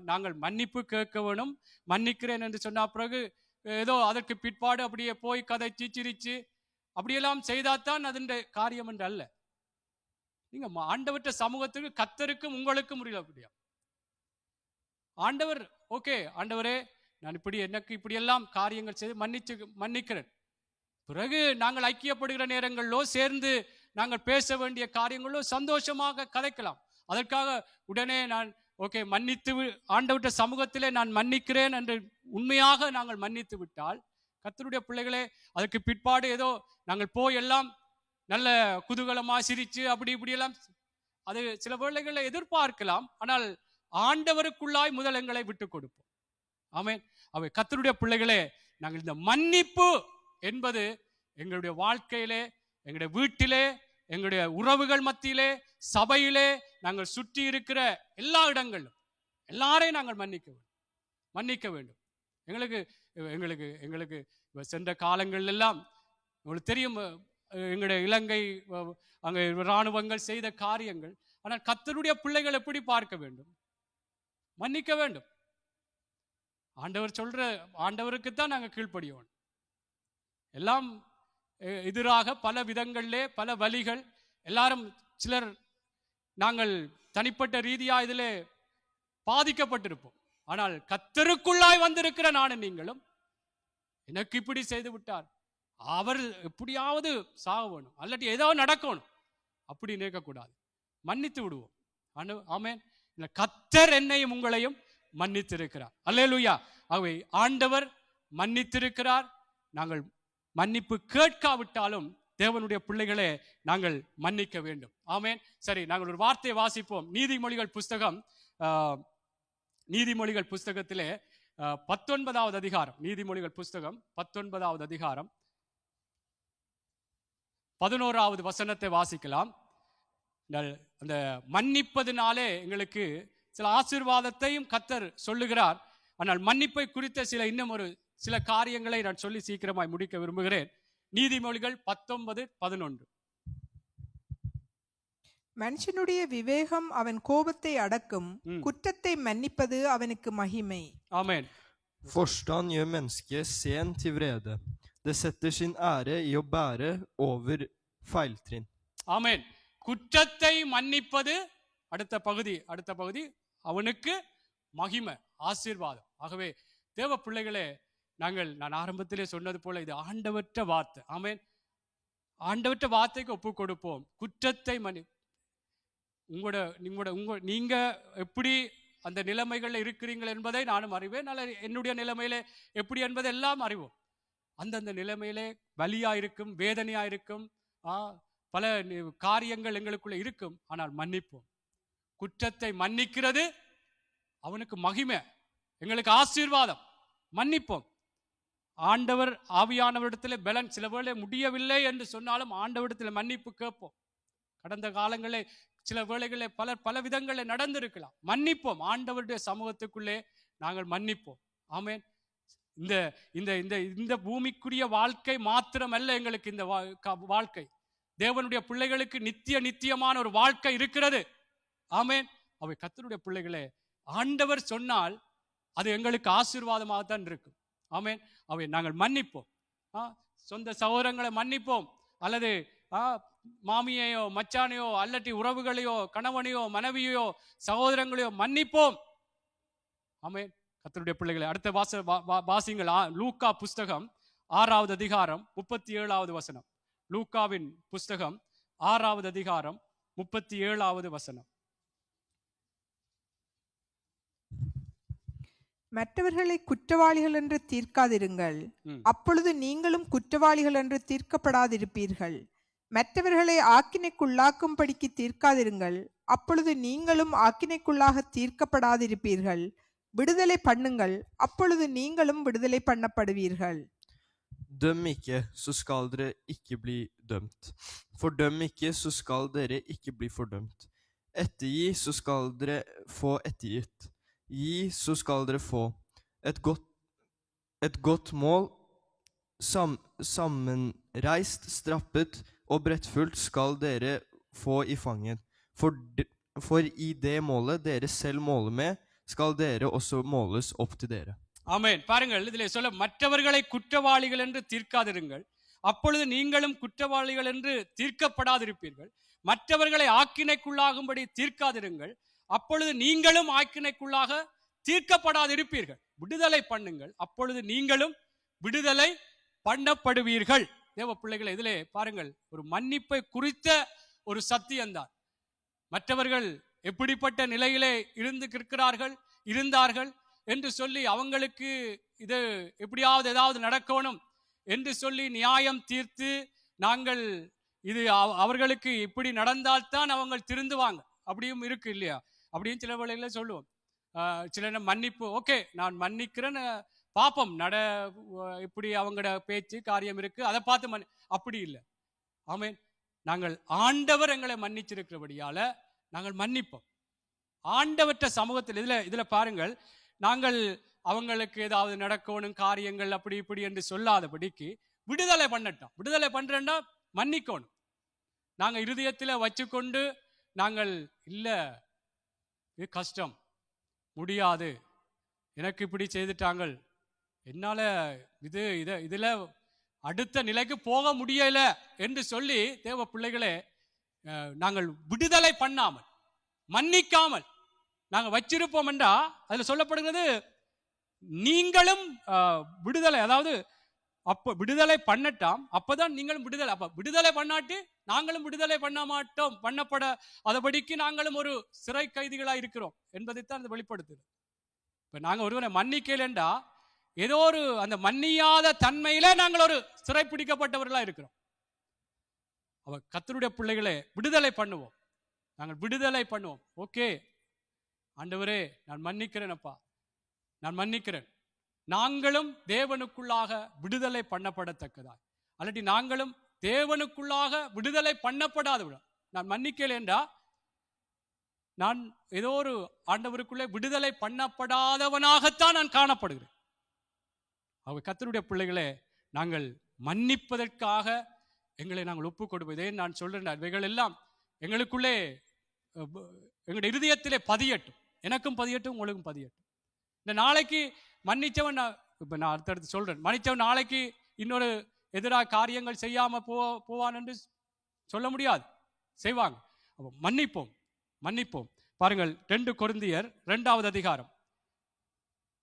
நாங்கள் மன்னிப்பு கேட்க வேணும், மன்னிக்கிறேன் என்று சொன்ன பிறகு ஏதோ அதற்கு பிற்பாடு அப்படியே போய் கதை சிரிச்சு அப்படியெல்லாம் செய்தாதான் அதன் காரியம் என்று அல்ல. நீங்க ஆண்டவற்ற சமூகத்துக்கு கர்த்தருக்கும் உங்களுக்கும் முடியல. ஆண்டவர் ஓகே ஆண்டவரே நான் இப்படி எனக்கு இப்படியெல்லாம் காரியங்கள் செய்து மன்னிக்கிறேன். பிறகு நாங்கள் ஐக்கியப்படுகிற நேரங்களிலோ சேர்ந்து நாங்கள் பேச வேண்டிய காரியங்களோ சந்தோஷமாக கதைக்கலாம். அதற்காக உடனே நான் ஓகே மன்னித்து ஆண்டவற்ற சமூகத்திலே நான் மன்னிக்கிறேன் என்று உண்மையாக நாங்கள் மன்னித்து விட்டால் கர்த்தருடைய பிள்ளைகளே அதற்கு பிற்பாடு ஏதோ நாங்கள் போய் எல்லாம் நல்ல குதூகலமாக சிரிச்சு அப்படி இப்படியெல்லாம் அது சில வேளைகளை எதிர்பார்க்கலாம். ஆனால் ஆண்டவருக்குள்ளாய் முதல் எங்களை விட்டு கொடுப்போம். ஆமென். அவை கர்த்தருடைய பிள்ளைகளே, நாங்கள் இந்த மன்னிப்பு என்பது எங்களுடைய வாழ்க்கையிலே, எங்களுடைய வீட்டிலே, எங்களுடைய உறவுகள் மத்தியிலே, சபையிலே, நாங்கள் சுற்றி இருக்கிற எல்லா இடங்களிலும் எல்லாரையும் நாங்கள் மன்னிக்க வேண்டும். எங்களுக்கு எங்களுக்கு எங்களுக்கு சென்ற காலங்கள் எல்லாம் உங்களுக்கு தெரியும், எங்களுடைய இலங்கை அங்கே இராணுவங்கள் செய்த காரியங்கள். ஆனால் கர்த்தருடைய பிள்ளைகள் எப்படி பார்க்க வேண்டும்? மன்னிக்க வேண்டும். ஆண்டவர் சொல்ற ஆண்டவருக்குத்தான் நாங்கள் கீழ்ப்படியோம். எல்லாம் எதிராக பல விதங்களிலே பல வழிகள் எல்லாரும் சிலர் நாங்கள் தனிப்பட்ட ரீதியா இதிலே பாதிக்கப்பட்டிருப்போம். ஆனால் கர்த்தருக்குள்ளாய் வந்திருக்கிற நானும் நீங்களும் எனக்கு இப்படி செய்து விட்டார், அவர் எப்படியாவது சாக வேணும், அல்லாட்டி ஏதோ நடக்கணும் அப்படி நினைக்கக்கூடாது. மன்னித்து விடுவோம். ஆமென். கர்த்தர் என்னையும் உங்களையும் மன்னித்திருக்கிறார். அல்லேலூயா. ஆகவே ஆண்டவர் மன்னித்திருக்கிறார். நாங்கள் மன்னிப்பு கேட்காவிட்டாலும் தேவனுடைய பிள்ளைகளே நாங்கள் மன்னிக்க வேண்டும். ஆமென். சரி, நாங்கள் ஒரு வார்த்தையை வாசிப்போம். நீதிமொழிகள் புஸ்தகத்திலே 19வது அதிகாரம், நீதிமொழிகள் புஸ்தகம் 19வது அதிகாரம் 11வது வசனத்தை வாசிக்கலாம். அந்த மன்னிப்பதினாலே எங்களுக்கு சில ஆசீர்வாதத்தையும் கர்த்தர் சொல்லுகிறார். ஆனால் மன்னிப்பை குறித்த சில காரியங்களை நான் சொல்லி சீக்கிரமாய் முடிக்க விரும்புகிறேன். நீதிமொழிகள் 19:11. மனுஷனுடைய விவேகம் அவன் கோபத்தை அடக்கும், குற்றத்தை மன்னிப்பது அவனுக்கு மகிமை. ஆமென். Forstand gjør mennesket sen til vrede. Det setter sin ære i å bære over feiltrinn. ஆமென். குற்றத்தை மன்னிப்பது அடுத்த பகுதி அவனுக்கு மகிமை, ஆசீர்வாதம். ஆகவே தேவ பிள்ளைகளே, நான் ஆரம்பத்திலே சொன்னது போல இது ஆண்டவற்ற வார்த்தை. ஆமென். ஆண்டவற்ற வார்த்தைக்கு ஒப்பு கொடுப்போம். குற்றத்தை நீங்க எப்படி அந்த நிலைமைகள் இருக்கிறீர்கள் என்பதை நானும் அறிவேன். என்னுடைய நிலைமையிலே எப்படி என்பதை எல்லாம் அறிவோம். அந்தந்த நிலைமையிலே வலியா இருக்கும், வேதனையா இருக்கும், பல காரியங்கள் எங்களுக்குள்ள இருக்கும். ஆனால் மன்னிப்போம். குற்றத்தை மன்னிக்கிறது அவனுக்கு மகிமை, எங்களுக்கு ஆசீர்வாதம். மன்னிப்போம். ஆண்டவர் ஆவியானவரிடத்தில் பலன். சில வேளை முடியவில்லை என்று சொன்னாலும் ஆண்டவரிடத்தில் மன்னிப்பு கேட்போம். கடந்த காலங்களில் சில வேளைகளில் பல விதங்களில் நடந்திருக்கலாம். மன்னிப்போம். ஆண்டவருடைய சமூகத்துக்குள்ளே நாங்கள் மன்னிப்போம். ஆமென். இந்த இந்த இந்த இந்த பூமிக்குரிய வாழ்க்கை மாத்திரமல்ல எங்களுக்கு இந்த வாழ்க்கை. தேவனுடைய பிள்ளைகளுக்கு நித்தியமான ஒரு வாழ்க்கை இருக்கிறது. ஆமென். அவை கர்த்தருடைய பிள்ளைகளே, ஆண்டவர் சொன்னால் அது எங்களுக்கு ஆசீர்வாதமாகத்தான் இருக்கும். ஆமென். அவை நாங்கள் மன்னிப்போம். சொந்த சகோதரங்களை மன்னிப்போம், அல்லது மாமியையோ மச்சானையோ அல்லட்டி உறவுகளையோ கணவனையோ மனைவியோ சகோதரங்களையோ மன்னிப்போம். ஆமென். கர்த்தருடைய பிள்ளைகளை அடுத்த வாசிங்கள். லூக்கா புஸ்தகம் 6வது அதிகாரம் 37வது வசனம். லூக்காவின் புஸ்தகம் 6வது அதிகாரம் 37வது வசனம். மற்றவர்களை குற்றவாளிகள் என்று தீர்க்காதிருங்கள், அப்பொழுது நீங்களும் குற்றவாளிகள் என்று தீர்க்கப்படாதிருப்பீர்கள். மற்றவர்களை ஆக்கினைக்குள்ளாக்கும்படிக்கு தீர்க்காதிருங்கள், அப்பொழுது நீங்களும் ஆக்கினைக்குள்ளாக தீர்க்கப்படாதிருப்பீர்கள். விடுதலை பண்ணுங்கள், அப்பொழுது நீங்களும் விடுதலை பண்ணப்படுவீர்கள். Døm ikke, så skal dere ikke bli dømt. Fordøm ikke, så skal dere ikke bli fordømt. Ettergi, så skal dere få ettergitt. Gi, så skal dere få. Et godt mål, sammenreist, strappet og brettfullt skal dere få i fanget. For i det målet dere selv måler med, skal dere også måles opp til dere. ஆமென். பாருங்கள், இதிலே சொல்ல மற்றவர்களை குற்றவாளிகள் என்று தீர்க்காதிருங்கள், அப்பொழுது நீங்களும் குற்றவாளிகள் என்று தீர்க்கப்படாதிருப்பீர்கள். மற்றவர்களை ஆக்கினைக்குள்ளாகும்படி தீர்க்காதிருங்கள், அப்பொழுது நீங்களும் ஆக்கினைக்குள்ளாக தீர்க்கப்படாதிருப்பீர்கள். விடுதலை பண்ணுங்கள், அப்பொழுது நீங்களும் விடுதலை பண்ணப்படுவீர்கள். தேவ பிள்ளைகளை, இதிலே பாருங்கள், ஒரு மன்னிப்பை குறித்த ஒரு சத்தியம்தான். மற்றவர்கள் எப்படிப்பட்ட நிலையிலே இருந்தார்கள் என்று சொல்லி அவங்களுக்கு இது எப்படியாவது ஏதாவது நடக்கணும் என்று சொல்லி நியாயம் தீர்த்து நாங்கள் இது அவர்களுக்கு இப்படி நடந்தால்தான் அவங்க திருந்துவாங்க அப்படியும் இருக்கு இல்லையா? அப்படியும் சில வேளைகளை சொல்லுவோம். சில மன்னிப்பு, ஓகே நான் மன்னிக்கிறேன்னு பாப்போம், இப்படி அவங்களோட பேச்சு காரியம் இருக்கு, அதை பார்த்து அப்படி இல்லை. ஆமென். நாங்கள் ஆண்டவர் எங்களை மன்னிச்சிருக்கிறபடியால நாங்கள் மன்னிப்போம். ஆண்டவற்ற சமூகத்தில் இதுல பாருங்கள், நாங்கள் அவங்களுக்கு ஏதாவது நடக்கணும் காரியங்கள் அப்படி இப்படி என்று சொல்லாதபடிக்கு விடுதலை பண்ணட்டோம். விடுதலை பண்றேன்னா மன்னிக்கணும். நாங்கள் இருதயத்தில் வச்சுக்கொண்டு நாங்கள் இல்ல இது கஷ்டம், முடியாது, எனக்கு இப்படி செய்துட்டாங்க, என்னால இதுல அடுத்த நிலைக்கு போக முடியல என்று சொல்லி தேவ பிள்ளைகளே, நாங்கள் விடுதலை பண்ணாமல் மன்னிக்காமல் நாங்கள் வச்சிருப்போம் என்றா அதுல சொல்லப்படுகிறது நீங்களும் விடுதலை, அதாவது அப்ப விடுதலை பண்ணட்டாம், அப்பதான் நீங்களும் விடுதலை. அப்ப விடுதலை பண்ணாட்டி நாங்களும் விடுதலை பண்ண மாட்டோம், பண்ணப்பட அதபடிக்கு நாங்களும் ஒரு சிறை கைதிகளா இருக்கிறோம் என்பதைத்தான் அது வெளிப்படுத்துது. இப்ப நாங்க ஒருவரை மன்னிக்கலண்டா ஏதோ ஒரு அந்த மன்னியாத தன்மையில நாங்கள் ஒரு சிறை பிடிக்கப்பட்டவர்களா இருக்கிறோம். அவ கர்த்தருடைய பிள்ளைகளே, விடுதலை பண்ணுவோம், நாங்கள் விடுதலை பண்ணுவோம். ஓகே ஆண்டவரே நான் மன்னிக்கிறேன், அப்பா நான் மன்னிக்கிறேன். நாங்களும் தேவனுக்குள்ளாக விடுதலை பண்ணப்படத்தக்கதாய், அல்லாட்டி நாங்களும் தேவனுக்குள்ளாக விடுதலை பண்ணப்படாத, நான் மன்னிக்கலேண்டா நான் ஏதோ ஒரு ஆண்டவருக்குள்ளே விடுதலை பண்ணப்படாதவனாகத்தான் நான் காணப்படுகிறேன். அவங்க கர்த்தருடைய பிள்ளைகளே, நாங்கள் மன்னிப்பதற்காக எங்களை நாங்கள் ஒப்புக் கொடுப்பதே நான் சொல்றேன். இவைகள் எல்லாம் எங்களுக்குள்ளே எங்களுடைய இருதயத்திலே பதியட்டும், எனக்கும் பதியட்டும், உங்களுக்கும் பதியட்டும். இந்த நாளைக்கு மன்னிச்சவன், இப்ப நான் அடுத்தடுத்து சொல்றேன், மன்னிச்சவன் நாளைக்கு இன்னொரு எதிராக காரியங்கள் செய்யாம போவான் என்று சொல்ல முடியாது, செய்வாங்க. மன்னிப்போம், மன்னிப்போம். பாருங்கள் 2 கொரிந்தியர் 2வது அதிகாரம்,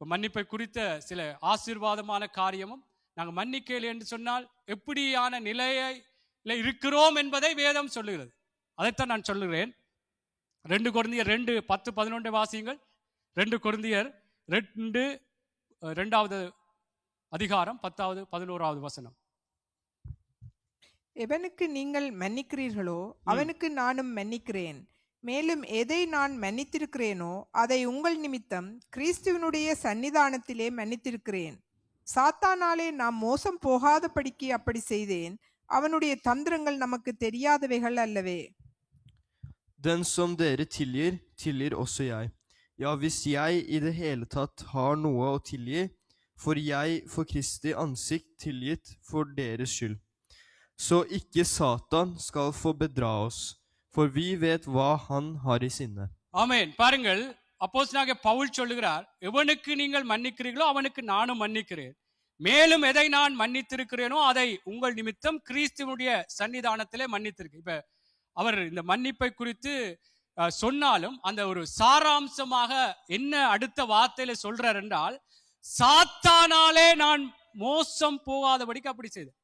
மன்னிப்பை குறித்த சில ஆசீர்வாதமான காரியமும், நாங்கள் மன்னிக்கலை என்று சொன்னால் எப்படியான நிலையில இருக்கிறோம் என்பதை வேதம் சொல்லுகிறது. அதைத்தான் நான் சொல்லுகிறேன். 2 கொரிந்தியர் 2:10-11 வாசியுங்கள். 2 கொரிந்தியர் 2வது அதிகாரம் 10-11 வசனம். எவனுக்கு நீங்கள் மன்னிக்கிறீர்களோ அவனுக்கு நானும் மன்னிக்கிறேன். மேலும் எதை நான் மன்னித்திருக்கிறேனோ அதை உங்கள் நிமித்தம் கிறிஸ்துவனுடைய சன்னிதானத்திலே மன்னித்திருக்கிறேன். சாத்தானாலே நாம் மோசம் போகாதபடிக்கு அப்படி செய்தேன். அவனுடைய தந்திரங்கள் நமக்கு தெரியாதவைகள் அல்லவே. Den som dere tilgir, tilgir også jeg. Ja, hvis jeg i det hele tatt har noe å tilgi, for jeg for Kristi ansikt tilgitt for deres skyld. Så ikke Satan skal få bedra oss, for vi vet hva han har i sinne. ஆமென். பாருங்கள், அப்போஸ்தலனாகிய பவுல் சொல்லுகிறார், எவனுக்கு நீங்கள் மன்னிக்கிறீர்களோ அவனுக்கு நானும் மன்னிக்கிறேன். மேலும் எதை நான் மன்னித்திருக்கிறேனோ அதை உங்கள் நிமித்தம் கிறிஸ்துவனுடைய சன்னிதானத்திலே மன்னித்திருக்கேன். இப்ப அவர் இந்த மன்னிப்பை குறித்து சொன்னாலும் அந்த ஒரு சாராம்சமாக என்ன அடுத்த வார்த்தையில சொல்றார் என்றால், சாத்தானாலே நான் மோசம் போகாதபடிக்கு அப்படி செய்தேன்.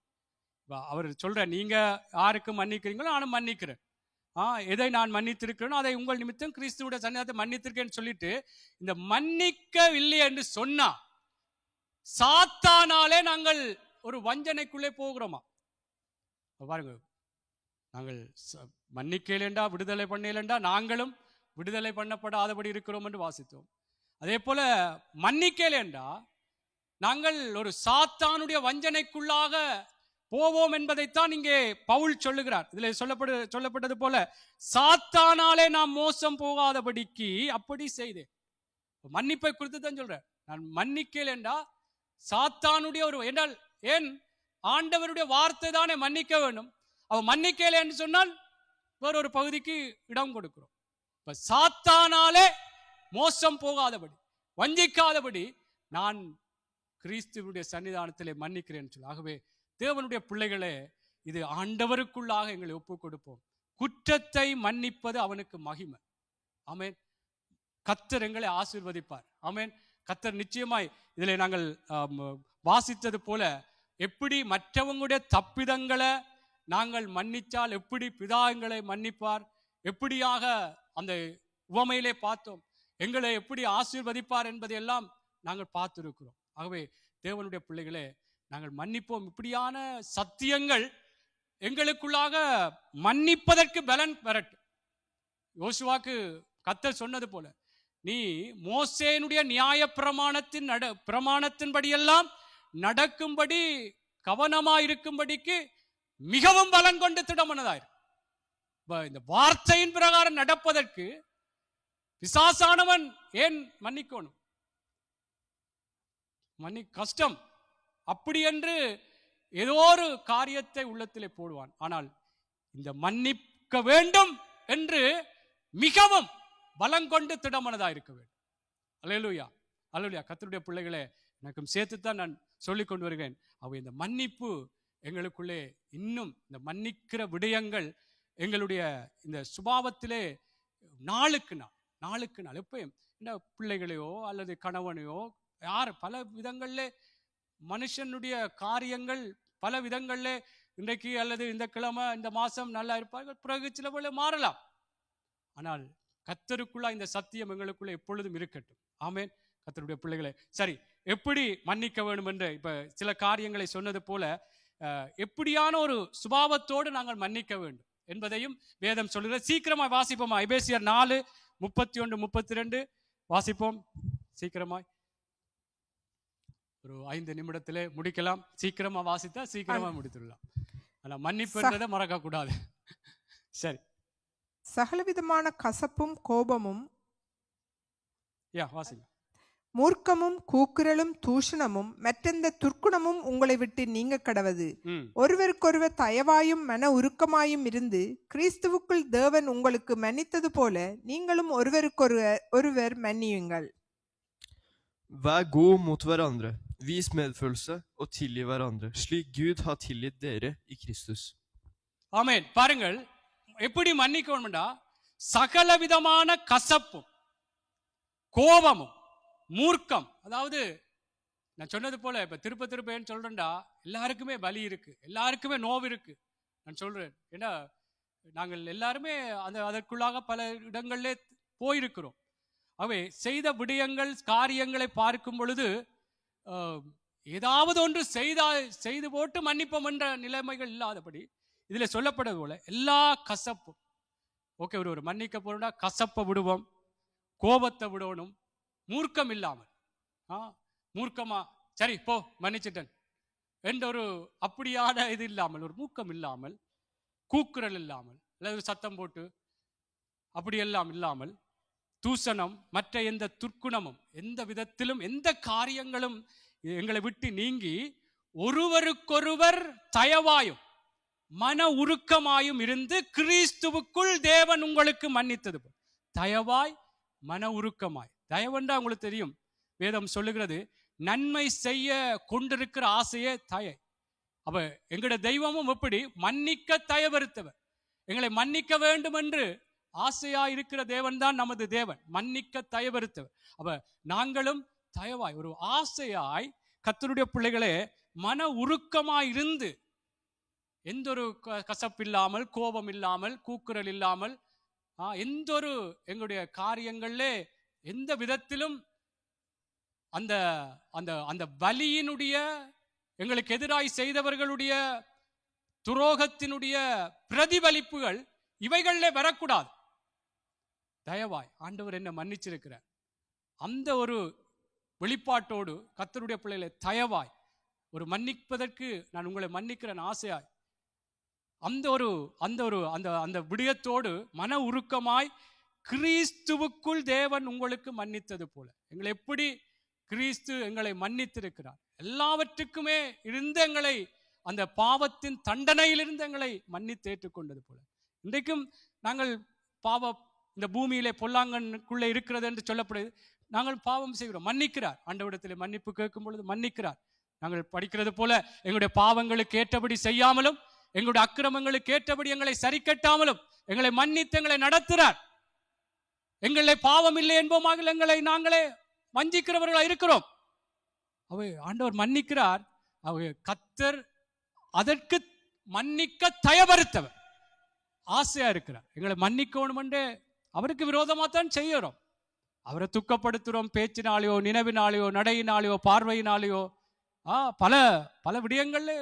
அவர் சொல்ற, நீங்க யாருக்கு மன்னிக்கிறீங்களோ நானும் மன்னிக்கிறேன். எதை நான் மன்னித்திருக்கிறேனோ அதை உங்கள் நிமித்தம் கிறிஸ்துவோட சன்னிதானத்தை மன்னித்திருக்கேன்னு சொல்லிட்டு, இந்த மன்னிக்கவில்லை என்று சொன்னா சாத்தானாலே நாங்கள் ஒரு வஞ்சனைக்குள்ளே போகிறோமா? பாருங்க, நாங்கள் மன்னிக்கலேண்டா விடுதலை பண்ணலேண்டா நாங்களும் விடுதலை பண்ணப்படாதபடி இருக்கிறோம் என்று வாசித்தோம். அதே போல மன்னிக்கலேண்டா நாங்கள் ஒரு சாத்தானுடைய வஞ்சனைக்குள்ளாக போவோம் என்பதைத்தான் இங்கே பவுல் சொல்லுகிறார். இதில் சொல்லப்பட்டது போல சாத்தானாலே நாம் மோசம் போகாதபடிக்கு அப்படி செய்தேன். மன்னிப்பை குறித்து தான் சொல்றேன். நான் மன்னிக்கல என்றா சாத்தானுடைய ஒரு என்றால் ஏன் ஆண்டவருடைய வார்த்தை தானே மன்னிக்க வேண்டும். அவன் மன்னிக்கல என்று சொன்னால் வேறொரு பகுதிக்கு இடம் கொடுக்கிறோம். இப்ப சாத்தானாலே மோசம் போகாதபடி வஞ்சிக்காதபடி நான் கிறிஸ்துவுடைய சன்னிதானத்திலே மன்னிக்கிறேன் சொல்லி. ஆகவே தேவனுடைய பிள்ளைகளே, இது ஆண்டவருக்குள்ளாக எங்களை ஒப்புக் கொடுப்போம். குற்றத்தை மன்னிப்பது அவனுக்கு மகிமை. ஆமென். கர்த்தர் எங்களை ஆசீர்வதிப்பார். ஆமென். கர்த்தர் நிச்சயமாய் இதில் நாங்கள் வாசித்தது போல எப்படி மற்றவங்களுடைய தப்பிதங்களை நாங்கள் மன்னிச்சால் எப்படி பிதா எங்களை மன்னிப்பார், எப்படியாக அந்த உவமையிலே பார்த்தோம், எங்களை எப்படி ஆசீர்வதிப்பார் என்பதையெல்லாம் நாங்கள் பார்த்திருக்கிறோம். ஆகவே தேவனுடைய பிள்ளைகளே, நாங்கள் மன்னிப்போம். இப்படியான சத்தியங்கள் எங்களுக்குள்ளாக மன்னிப்பதற்கு பலன் பெறட்டும். யோசுவாக்கு கர்த்தர் சொன்னது போல, நீ மோசேனுடைய நியாய பிரமாணத்தின்படியெல்லாம் நடக்கும்படி கவனமாயிருக்கும்படிக்கு மிகவும் பலன் கொண்டு திடமனதாயிரு. இந்த வார்த்தையின் பிரகாரம் நடப்பதற்கு பிசாசானவன் ஏன் மன்னிக்கணும்? கஷ்டம் அப்படி என்று ஏதோ ஒரு காரியத்தை உள்ளத்திலே போடுவான். ஆனால் இந்த மன்னிக்க வேண்டும் என்று மிகவும் பலம் கொண்டு திடமனதாக இருக்க வேண்டும். அல்லேலூயா, அல்லேலூயா. கர்த்தருடைய பிள்ளைகளே, எனக்கும் சேர்த்துத்தான் நான் சொல்லிக் கொண்டு வருகிறேன். அவை இந்த மன்னிப்பு எங்களுக்குள்ளே இன்னும் இந்த மன்னிக்கிற விடயங்கள் எங்களுடைய இந்த சுபாவத்திலே நாளுக்கு நாள் எப்பயும் இந்த பிள்ளைகளையோ அல்லது கணவனையோ யார் பல விதங்களிலே மனுஷனுடைய காரியங்கள் பல விதங்களிலே இன்றைக்கு அல்லது இந்த கிழமை இந்த மாசம் நல்லா இருப்பார்கள், பிறகு சில வேளை மாறலாம். ஆனால் கர்த்தருக்குள்ள இந்த சத்தியம் எங்களுக்குள்ள எப்பொழுதும் இருக்கட்டும். ஆமென். கர்த்தருடைய பிள்ளைகளே, சரி, எப்படி மன்னிக்க வேண்டும் என்று இப்ப சில காரியங்களை சொன்னது போல எப்படியான ஒரு சுபாவத்தோடு நாங்கள் மன்னிக்க வேண்டும் என்பதையும் வேதம் சொல்லுகிறது. சீக்கிரமா வாசிப்போமா? எபேசியர் 4:31-32 வாசிப்போம். சீக்கிரமாய் ஒரு 5 நிமிடத்திலே முடிக்கலாம். சீக்கிரமா வாசித்தா சீக்கிரமா முடித்துடலாம். ஆனா மன்னிப்புன்றதை மறக்க கூடாது. சரி. சகலவிதமான கசப்பும் கோபமும் வாசிங்க. மூர்க்கமும் கூக்குரலும் தூஷணமும் மற்றெந்த துர்க்குணமும் உங்களை விட்டு நீங்க கடவது. ஒருவருக்கொருவர் தயவாயும் மன உருக்கமாயும் இருந்து கிறிஸ்துவுக்குள் தேவன் உங்களுக்கு மன்னித்தது போல நீங்களும் ஒருவர் மன்னியுங்கள். Vær god mot hverandre, vis medfølelse og tilgi hverandre, slik Gud har tilgitt dere i Kristus. ஆமென். பாருங்கள் எப்படி மன்னிக்கணும்டா, சகலவிதமான கசப்பும் கோபமும் மூர்க்கம். அதாவது நான் சொன்னது போல இப்ப திருப்ப ஏன் சொல்றேன்டா, எல்லாருக்குமே பலி இருக்கு, எல்லாருக்குமே நோவு இருக்கு. நான் சொல்றேன், ஏன்னா நாங்கள் எல்லாருமே அதற்குள்ளாக பல இடங்களிலே போயிருக்கிறோம். அவை செய்த விடயங்கள் காரியங்களை பார்க்கும் பொழுது ஏதாவது ஒன்று செய்து போட்டு மன்னிப்போம் என்ற நிலைமைகள் இல்லாதபடி இதுல சொல்லப்பட்டது போல எல்லா கசப்பும் ஓகே. ஒரு மன்னிக்க போறோம்னா கசப்பை விடுவோம், கோபத்தை விடணும், மூர்க்கம் இல்லாமல் மூர்க்கமா சரி போ மன்னிச்சிட்டேன் என்ற ஒரு அப்படியான இது இல்லாமல், ஒரு மூக்கம் இல்லாமல், கூக்குரல் இல்லாமல், அல்லது சத்தம் போட்டு அப்படி எல்லாம் இல்லாமல், தூசணம் மற்ற எந்த துர்க்குணமும் எந்த விதத்திலும் எந்த காரியங்களும் எங்களை விட்டு நீங்கி ஒருவருக்கொருவர் தயவாயும் மன உருக்கமாயும் இருந்து கிறிஸ்துவுக்குள் தேவன் உங்களுக்கு மன்னித்தது. தயவாய் மன உருக்கமாய். தயவென்றா உங்களுக்கு தெரியும், வேதம் சொல்லுகிறது நன்மை செய்ய கொண்டிருக்கிற ஆசையே தய. அப்ப எங்களுடைய தெய்வமும் எப்படி மன்னிக்க தயவறுத்தவர், எங்களை மன்னிக்க வேண்டும் என்று ஆசையா இருக்கிற தேவன் தான் நமது தேவன், மன்னிக்க தயவறுத்தவர். அப்ப நாங்களும் தயவாய் ஒரு ஆசையாய் கர்த்தருடைய பிள்ளைகளே மன உருக்கமாய் இருந்து எந்த ஒரு கசப்பில்லாமல், கோபம் இல்லாமல், கூக்குரல் இல்லாமல், எந்த ஒரு எங்களுடைய காரியங்கள்ல எந்த விதத்திலும் அந்த அந்த அந்த வலியினுடைய எங்களுக்கு எதிராய் செய்தவர்களுடைய துரோகத்தினுடைய பிரதிபலிப்புகள் இவைகளிலே வரக்கூடாது. தயவாய் ஆண்டவர் என்ன மன்னிச்சிருக்கிறார் அந்த ஒரு வெளிப்பாட்டோடு கர்த்தருடைய பிள்ளைகளை தயவாய் ஒரு மன்னிப்பதற்கு நான் உங்களை மன்னிக்கிறேன் ஆசையாய், அந்த ஒரு அந்த ஒரு அந்த அந்த விடயத்தோடு மன உருக்கமாய் கிறிஸ்துவுக்குள் தேவன் உங்களுக்கு மன்னித்தது போல எங்களை எப்படி கிறிஸ்து எங்களை மன்னித்திருக்கிறார், எல்லாவற்றுக்குமே இருந்து எங்களை அந்த பாவத்தின் தண்டனையிலிருந்து எங்களை மன்னித்து ஏற்றுக்கொண்டது போல இன்றைக்கும் நாங்கள் பாவ இந்த பூமியிலே பொல்லாங்கனுக்குள்ளே இருக்கிறது என்று சொல்லப்படுது. நாங்கள் பாவம் செய்கிறோம், மன்னிக்கிறார். ஆண்டவரிடத்திலே மன்னிப்பு கேட்கும் பொழுது மன்னிக்கிறார். நாங்கள் படிக்கிறது போல எங்களுடைய பாவங்களுக்கு ஏற்றபடி செய்யாமலும் எங்களுடைய அக்கிரமங்களுக்கு ஏற்றபடி எங்களை சரி கட்டாமலும் எங்களை மன்னித்து எங்களை நடத்துகிறார். எங்களை பாவம் இல்லை என்போமாக எங்களை நாங்களே வஞ்சிக்கிறவர்களாக இருக்கிறோம். ஆண்டவர் மன்னிக்கிறார். கர்த்தர் அதற்கு மன்னிக்க தயவறுத்தவர், ஆசையா இருக்கிறார். எங்களை மன்னிக்கணும் என்று அவருக்கு விரோதமா தான் செய்யறோம். அவரை துக்கப்படுத்துறோம், பேச்சினாலேயோ நினைவினாலேயோ நடையினாலேயோ பார்வையினாலேயோ பல பல விடயங்கள்ல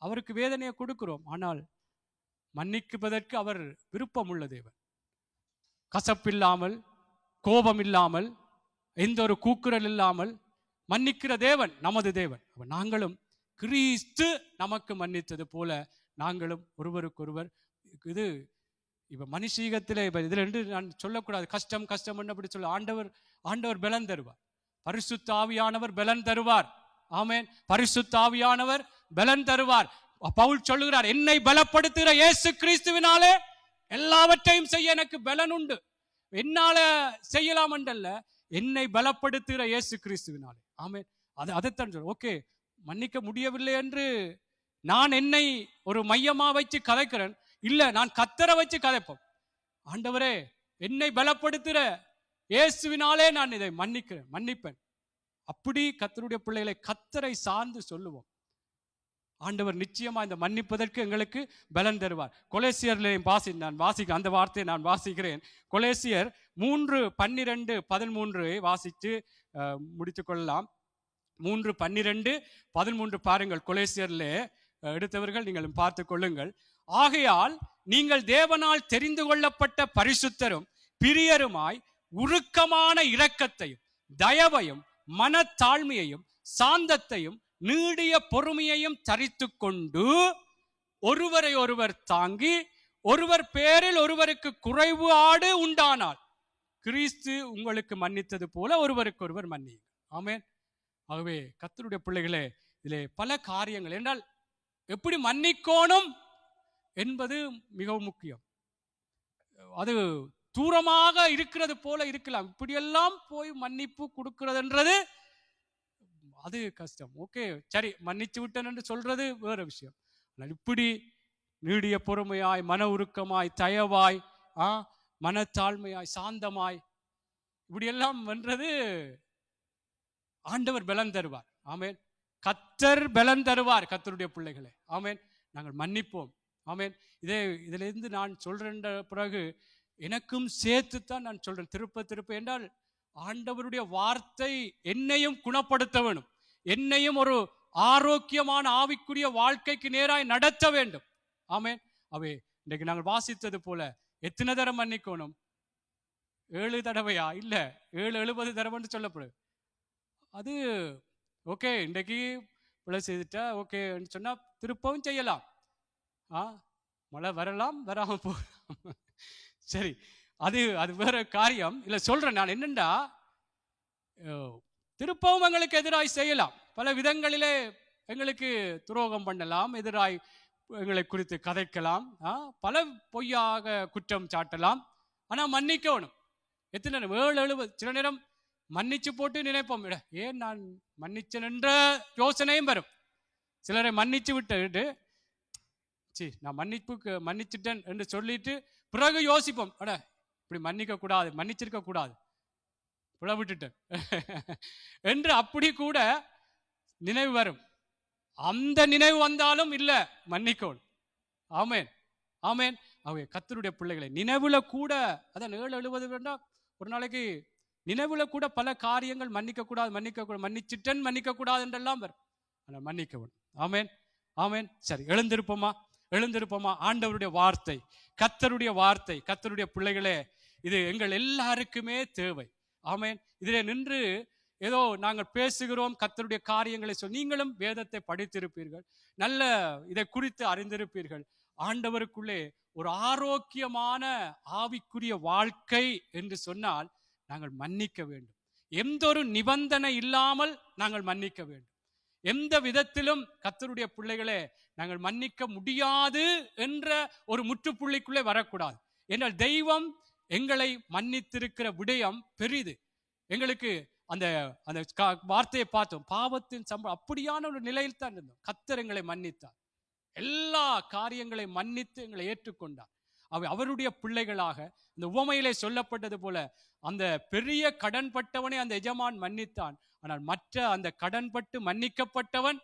அவருக்கு வேதனையை கொடுக்கிறோம். ஆனால் மன்னிக்குவதற்கு அவர் விருப்பம் உள்ள தேவன். கசப்பில்லாமல், கோபம் இல்லாமல், எந்த ஒரு கூக்குரல் இல்லாமல் மன்னிக்கிற தேவன் நமது தேவன். நாங்களும் கிறிஸ்து நமக்கு மன்னித்தது போல நாங்களும் ஒருவருக்கொருவர். இது இப்ப மனுஷீகத்திலே இதுல என்று நான் சொல்லக்கூடாது, கஷ்டம் கஷ்டம் அப்படி சொல்ல. ஆண்டவர் பலன் தருவார், பரிசுத்த ஆவியானவர் பலன் தருவார். ஆமென். பரிசுத்த ஆவியானவர் பலன் தருவார். பவுல் சொல்லுகிறார், என்னை பலப்படுத்துகிற இயேசு கிறிஸ்துவினாலே எல்லாவற்றையும் செய்ய எனக்கு பலன் உண்டு. என்னால செய்யலாம் என்றல்ல, என்னை பலப்படுத்துகிற இயேசு கிறிஸ்துவினாலே. ஆமென். அதைத்தான் சொல்ற. ஓகே, மன்னிக்க முடியவில்லை என்று நான் என்னை ஒரு மையமா வச்சு கதைக்கிறேன் இல்ல, நான் கர்த்தரை வச்சு கதைப்போம். ஆண்டவரே, என்னை பலப்படுத்துகிற இயேசுவினாலே நான் இதை மன்னிப்பேன். அப்படி கர்த்தருடைய பிள்ளைகளை கர்த்தரை சார்ந்து சொல்லுவோம். ஆண்டவர் நிச்சயமா இந்த மன்னிப்பதற்கு எங்களுக்கு பலன் தருவார். கொலேசியர்லையும் நான் வாசிக்க அந்த வார்த்தையை நான் வாசிக்கிறேன். கொலேசியர் 3:12-13 வாசித்து முடித்துக் கொள்ளலாம். 3:12-13 பாருங்கள். கொலேசியர்ல எடுத்தவர்கள் நீங்களும் பார்த்து கொள்ளுங்கள். ஆகையால் நீங்கள் தேவனால் தெரிந்து கொள்ளப்பட்ட பரிசுத்தரும் பிரியருமாய் உருக்கமான இரக்கத்தையும் தயவையும் மனத்தாழ்மையையும் சாந்தத்தையும் நீடிய பொறுமையையும் தரித்து கொண்டு ஒருவரை ஒருவர் தாங்கி ஒருவர் பேரில் ஒருவருக்கு குறைபாடு உண்டானால் கிறிஸ்து உங்களுக்கு மன்னித்தது போல ஒருவருக்கு ஒருவர் மன்னியுங்கள். ஆமென். ஆகவே கர்த்தருடைய பிள்ளைகளே, இதிலே பல காரியங்கள் என்றால் எப்படி மன்னிக்கணும் என்பது மிகவும் முக்கியம். அது தூரமாக இருக்கிறது போல இருக்கலாம். இப்படியெல்லாம் போய் மன்னிப்பு கொடுக்கிறதுன்றது அது கஷ்டம். ஓகே, சரி, மன்னிச்சு விட்டேன் என்று சொல்றது வேற விஷயம். இப்படி நீடிய பொறுமையாய், மன உருக்கமாய், தயவாய், மனத்தாழ்மையாய், சாந்தமாய், இப்படியெல்லாம் வென்றது ஆண்டவர் பலன் தருவார். ஆமென். கர்த்தர் பலன் தருவார் கர்த்தருடைய பிள்ளைகளே. ஆமென். நாங்கள் மன்னிப்போம். ஆமென். இதிலிருந்து நான் சொல்றேன் பிறகு எனக்கும் சேர்த்துத்தான் நான் சொல்றேன், திருப்ப என்றால் ஆண்டவருடைய வார்த்தை என்னையும் குணப்படுத்த வேணும், என்னையும் ஒரு ஆரோக்கியமான ஆவிக்குரிய வாழ்க்கைக்கு நேராய் நடத்த வேண்டும். ஆமென். இன்றைக்கு நாங்கள் வாசித்தது போல எத்தனை தடவை மன்னிக்கணும்? 7 தடவையா? இல்ல, 70 தடவைன்னு சொல்லப்படுது. அது ஓகே, இன்றைக்கு பிழை செய்துட்டா ஓகே சொன்னா திருப்பவும் செய்யலாம். மழை வரலாம், வராம போகலாம். சரி, அது வேற காரியம் இல்ல. சொல்றேன் நான் என்னண்டா, திருப்பவும் எங்களுக்கு எதிராய் செய்யலாம், பல விதங்களிலே எங்களுக்கு துரோகம் பண்ணலாம், எதிராய் எங்களை குறித்து கதைக்கலாம், பல பொய்யாக குற்றம் சாட்டலாம். ஆனா மன்னிக்கணும். எத்தனை 7-70 சில நேரம் மன்னிச்சு போட்டு நினைப்போம், ஏன் நான் மன்னிச்சேன் என்ற யோசனையும் வரும். சிலரை மன்னிச்சு விட்டு நான் மன்னிச்சிட்டேன் என்று சொல்லிட்டு பிறகு யோசிப்போம், இப்படி மன்னிக்க கூடாது, மன்னிச்சிருக்க கூடாது, பிழை விட்டுட்டேன் என்று அப்படி கூட நினைவு வரும். அந்த நினைவு வந்தாலும் இல்ல, மன்னிக்கணும். ஆமென். ஆமென். கர்த்தருடைய பிள்ளைகளை நினைவுல கூட, அதான் 7-70 வேண்டாம், ஒரு நாளைக்கு நினைவுல கூட பல காரியங்கள் மன்னிக்க கூடாது, மன்னிச்சிட்டன் மன்னிக்க கூடாது என்றெல்லாம் வரும். ஆனா மன்னிக்கணும். ஆமென். ஆமென். சரி, எழுந்திருப்போமா? ஆண்டவருடைய வார்த்தை, கர்த்தருடைய வார்த்தை, கர்த்தருடைய பிள்ளைகளே, இது எங்கள் எல்லாருக்குமே தேவை. ஆமென். இதிலே நின்று ஏதோ நாங்கள் பேசுகிறோம் கர்த்தருடைய காரியங்களை நீங்களும் வேதத்தை படித்திருப்பீர்கள், நல்ல இதை குறித்து அறிந்திருப்பீர்கள். ஆண்டவருக்குள்ளே ஒரு ஆரோக்கியமான ஆவிக்குரிய வாழ்க்கை என்று சொன்னால் நாங்கள் மன்னிக்க வேண்டும். எந்த ஒரு நிபந்தனை இல்லாமல் நாங்கள் மன்னிக்க வேண்டும். எந்த விதத்திலும் கர்த்தருடைய பிள்ளைகளே நாங்கள் மன்னிக்க முடியாது என்ற ஒரு முற்றுப்புள்ளிக்குள்ளே வரக்கூடாது. என்றால் தெய்வம் எங்களை மன்னித்திருக்கிற விடயம் பெரிது. எங்களுக்கு அந்த அந்த வார்த்தையை பார்த்தோம், பாவத்தின் சம்பளம், அப்படியான ஒரு நிலையில் தான் இருந்தோம். கர்த்தர் எங்களை மன்னித்தார், எல்லா காரியங்களை மன்னித்து எங்களை ஏற்றுக்கொண்டார். அவருடைய பிள்ளைகளாக இந்த உவமையிலே சொல்லப்பட்டது போல அந்த பெரிய கடன்பட்டவனை அந்த எஜமான் மன்னித்தான். ஆனால் மற்ற அந்த கடன்பட்டு மன்னிக்கப்பட்டவன்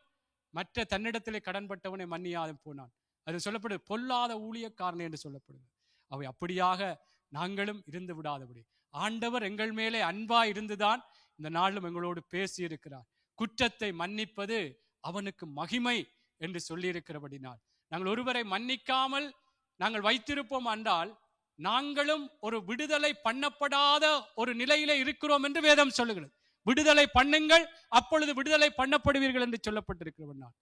மற்ற தன்னிடத்திலே கடன்பட்டவனை மன்னியாது போனான். அது சொல்லப்படுது பொல்லாத ஊழியக்காரன் என்று சொல்லப்படுது. அவை அப்படியாக நாங்களும் இருந்து விடாதபடி ஆண்டவர் எங்கள் மேலே அன்பா இருந்துதான் இந்த நாளும் எங்களோடு பேசி இருக்கிறார். குற்றத்தை மன்னிப்பது அவனுக்கு மகிமை என்று சொல்லி இருக்கிறபடினால் நாங்கள் ஒருவரை மன்னிக்காமல் நாங்கள் வைத்திருப்போம் என்றால் நாங்களும் ஒரு விடுதலை பண்ணப்படாத ஒரு நிலையிலே இருக்கிறோம் என்று வேதம் சொல்லுகிறது. விடுதலை பண்ணுங்கள், அப்பொழுது விடுதலை பண்ணப்படுவீர்கள் என்று சொல்லப்பட்டிருக்கிறபடினால்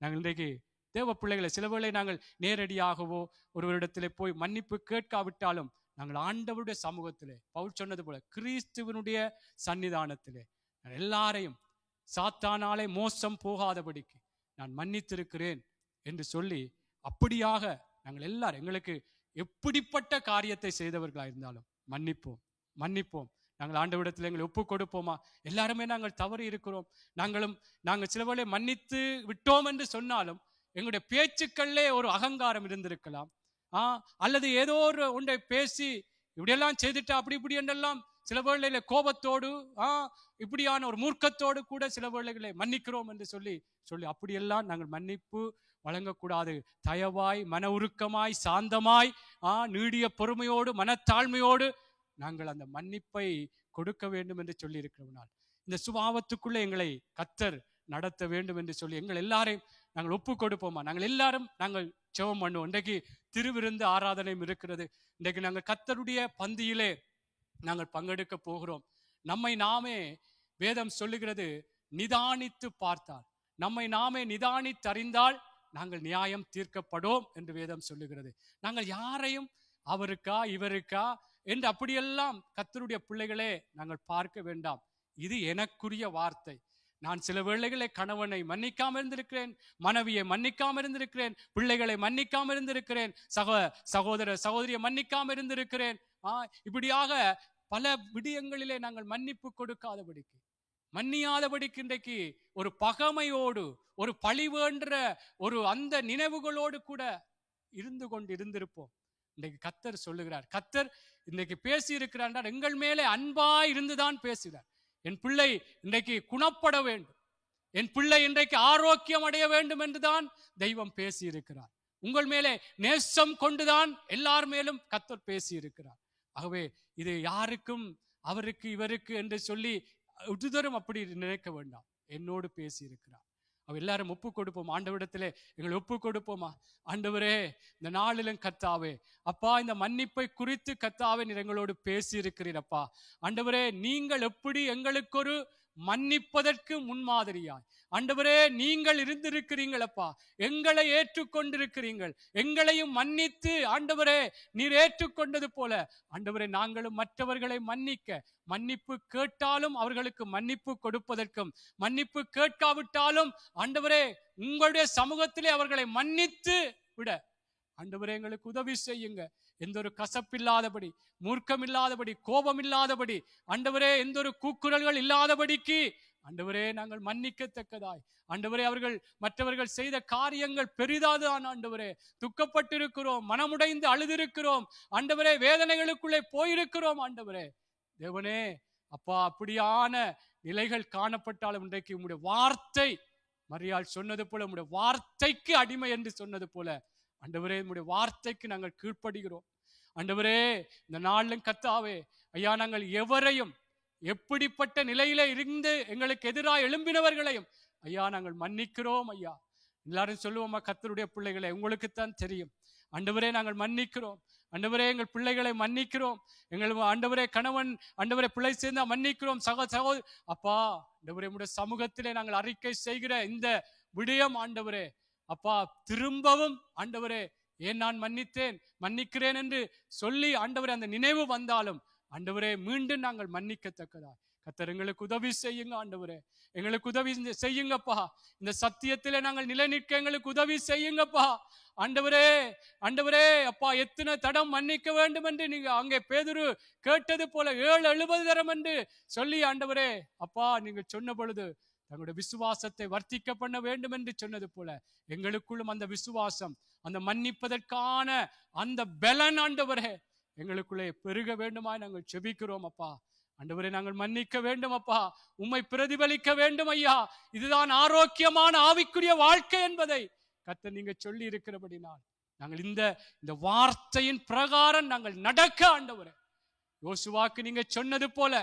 நாங்கள் இன்றைக்கு தேவ பிள்ளைகளை சில வேளை நாங்கள் நேரடியாகவோ ஒருவரிடத்திலே போய் மன்னிப்பு கேட்காவிட்டாலும் நாங்கள் ஆண்டவருடைய சமூகத்திலே பவுல் சொன்னது போல கிறிஸ்துவனுடைய சன்னிதானத்திலே எல்லாரையும் சாத்தானாலே மோசம் போகாதபடிக்கு நான் மன்னித்திருக்கிறேன் என்று சொல்லி அப்படியாக நாங்கள் எல்லாரும் எங்களுக்கு எப்படிப்பட்ட காரியத்தை செய்தவர்களாக இருந்தாலும் மன்னிப்போம். நாங்கள் ஆண்டவரிடத்தில் எங்களை ஒப்பு கொடுப்போமா? எல்லாருமே நாங்கள் தவறு இருக்கிறோம். நாங்கள் சில வேளை மன்னித்து விட்டோம் என்று சொன்னாலும் எங்களுடைய பேச்சுக்களே ஒரு அகங்காரம் இருந்திருக்கலாம். அல்லது ஏதோ ஒரு ஒன்றை பேசி இப்படியெல்லாம் செய்துட்டா அப்படி இப்படி என்றெல்லாம் சில வேளையில கோபத்தோடு இப்படியான ஒரு மூர்க்கத்தோடு கூட சில வேளைகளை மன்னிக்கிறோம் என்று சொல்லி அப்படியெல்லாம் நாங்கள் மன்னிப்பு வழங்கக்கூடாது. தயவாய், மன உருக்கமாய், சாந்தமாய், நீடிய பொறுமையோடு, மனத்தாழ்மையோடு நாங்கள் அந்த மன்னிப்பை கொடுக்க வேண்டும் என்று சொல்லி இருக்கிறவனால் இந்த சுபாவத்துக்குள்ளே எங்களை கர்த்தர் நடத்த வேண்டும் என்று சொல்லி எங்கள் எல்லாரையும் நாங்கள் ஒப்பு கொடுப்போமா? நாங்கள் எல்லாரும் நாங்கள் ஜெபம் பண்ணுவோம். இன்றைக்கு திருவிருந்து ஆராதனையும் இருக்கிறது. இன்றைக்கு நாங்கள் கர்த்தருடைய பந்தியிலே நாங்கள் பங்கெடுக்க போகிறோம். நம்மை நாமே வேதம் சொல்லுகிறது நிதானித்து பார்த்தால், நம்மை நாமே நிதானித்தறிந்தால் நாங்கள் நியாயம் தீர்க்கப்படும் என்று வேதம் சொல்லுகிறது. நாங்கள் யாரையும் அவருக்கா இவருக்கா என்று அப்படியெல்லாம் கர்த்தருடைய பிள்ளைகளே நாங்கள் பார்க்க வேண்டாம். இது எனக்குரிய வார்த்தை. நான் சில வேளைகளை கணவனை மன்னிக்காம இருந்திருக்கிறேன், மனைவியை மன்னிக்காம இருந்திருக்கிறேன், பிள்ளைகளை மன்னிக்காம இருந்திருக்கிறேன், சகோதர சகோதரியை மன்னிக்காம இருந்திருக்கிறேன். இப்படியாக பல விடயங்களிலே நாங்கள் மன்னிப்பு கொடுக்காதபடிக்கு, மன்னியாதபடிக்கு இன்றைக்கு ஒரு பகைமையோடு, ஒரு பழி வேண்ட ஒரு அந்த நினைவுகளோடு கூட இருந்து கொண்டு இருந்திருப்போம். இன்றைக்கு கர்த்தர் சொல்லுகிறார், கர்த்தர் இன்றைக்கு பேசி இருக்கிறார், எங்கள் மேலே அன்பா இருந்துதான் பேசுகிறார். என் பிள்ளை இன்றைக்கு குணப்பட வேண்டும், என் பிள்ளை இன்றைக்கு ஆரோக்கியம் அடைய வேண்டும் என்றுதான் தெய்வம் பேசி இருக்கிறார். உங்கள் மேலே நேசம் கொண்டுதான் எல்லார் மேலும் கர்த்தர் பேசி இருக்கிறார். ஆகவே இது யாருக்கும் அவருக்கு இவருக்கு என்று சொல்லி ஒருத்தரும் அப்படி நினைக்க வேண்டாம். என்னோடு பேசி இருக்கிறார். அவ எல்லாரும் ஒப்பு கொடுப்போம். ஆண்டவரிடத்திலே எங்களை ஒப்பு கொடுப்போமா? ஆண்டவரே, இந்த நாளிலும் கர்த்தாவே அப்பா, இந்த மன்னிப்பை குறித்து கர்த்தாவே நீர் எங்களோடு பேசி இருக்கிறீரப்பா. ஆண்டவரே, நீங்கள் எப்படி எங்களுக்கு ஒரு மன்னிப்பதற்கு முன்மாதிரியாய் ஆண்டவரே நீங்கள் இருந்திருக்கிறீங்களப்பா. எங்களை ஏற்றுக்கொண்டிருக்கிறீர்கள், எங்களையும் மன்னித்து ஆண்டவரே நீர் ஏற்றுக்கொண்டது போல ஆண்டவரே நாங்களும் மற்றவர்களை மன்னிப்பு கேட்டாலும் அவர்களுக்கு மன்னிப்பு கொடுப்பதற்கும், மன்னிப்பு கேட்காவிட்டாலும் ஆண்டவரே உங்களுடைய சமூகத்திலே அவர்களை மன்னித்து விட ஆண்டவரே எங்களுக்கு உதவி செய்யுங்க. எந்த ஒரு கசப்பில்லாதபடி, மூர்க்கம் இல்லாதபடி, கோபம் இல்லாதபடி ஆண்டவரே எந்த ஒரு கூக்குரல்கள் இல்லாதபடிக்கு ஆண்டவரே நாங்கள் மன்னிக்கத்தக்கதாய் ஆண்டவரே மற்றவர்கள் செய்த காரியங்கள் பெரிதாதான் ஆண்டவரே துக்கப்பட்டிருக்கிறோம், மனமுடைந்து அழுதிருக்கிறோம் ஆண்டவரே, வேதனைகளுக்குள்ளே போயிருக்கிறோம் ஆண்டவரே. தேவனே அப்பா, அப்படியான நிலைகள் காணப்பட்டாலும் இன்றைக்கு உம்முடைய வார்த்தை மரியாள் சொன்னது போல, உம்முடைய வார்த்தைக்கு அடிமை என்று சொன்னது போல ஆண்டவரே உம்முடைய வார்த்தைக்கு நாங்கள் கீழ்ப்படுகிறோம் ஆண்டவரே. இந்த நாளிலும் கர்த்தாவே ஐயா, நாங்கள் எவரையும் எப்படிப்பட்ட நிலையில இருந்து எங்களுக்கு எதிராக எழும்பினவர்களையும் ஐயா நாங்கள் மன்னிக்கிறோம் ஐயா. எல்லாரும் சொல்லுவோமா, கர்த்தருடைய பிள்ளைகளை உங்களுக்குத்தான் தெரியும் ஆண்டவரே, நாங்கள் மன்னிக்கிறோம் ஆண்டவரே எங்கள் பிள்ளைகளை மன்னிக்கிறோம். எங்கள் ஆண்டவரே கணவன் ஆண்டவரே பிள்ளை சேர்ந்தா மன்னிக்கிறோம். சகோதரி அப்பா ஆண்டவரே உம்முடைய சமூகத்திலே நாங்கள் அறிக்கை செய்கிற இந்த விடயம் ஆண்டவரே அப்பா திரும்பவும் ஆண்டவரே ஏன் நான் மன்னிக்கிறேன் என்று சொல்லி ஆண்டவரே அந்த நினைவு வந்தாலும் ஆண்டவரே மீண்டும் நாங்கள் மன்னிக்கத்தக்கதா கர்த்தர் எங்களுக்கு உதவி செய்யுங்க. ஆண்டவரே எங்களுக்கு உதவி செய்யுங்கப்பா. இந்த சத்தியத்திலே நாங்கள் நிலை நிற்க எங்களுக்கு உதவி செய்யுங்கப்பா. ஆண்டவரே அப்பா எத்தனை தடம் மன்னிக்க வேண்டும் என்று நீங்க அங்கே பேதுரு கேட்டது போல 70 தரம் என்று சொல்லி ஆண்டவரே அப்பா நீங்க சொன்ன பொழுது தங்களுடைய விசுவாசத்தை வர்த்திக்க பண்ண வேண்டும் என்று சொன்னது போல எங்களுக்குள்ளும் அந்த விசுவாசம், அந்த மன்னிப்பதற்கான அந்த பலன் ஆண்டவரே எங்களுக்குள்ளே பெருக வேண்டுமாய் நாங்கள் செபிக்கிறோம் அப்பா. ஆண்டவரே நாங்கள் மன்னிக்க வேண்டும் அப்பா, உம்மை பிரதிபலிக்க வேண்டும் ஐயா. இதுதான் ஆரோக்கியமான ஆவிக்குரிய வாழ்க்கை என்பதை கர்த்தர் நீங்க சொல்லி இருக்கிறபடினால் நாங்கள் இந்த வார்த்தையின் பிரகாரம் நாங்கள் நடக்க ஆண்டவரே யோசுவாக்கு நீங்க சொன்னது போல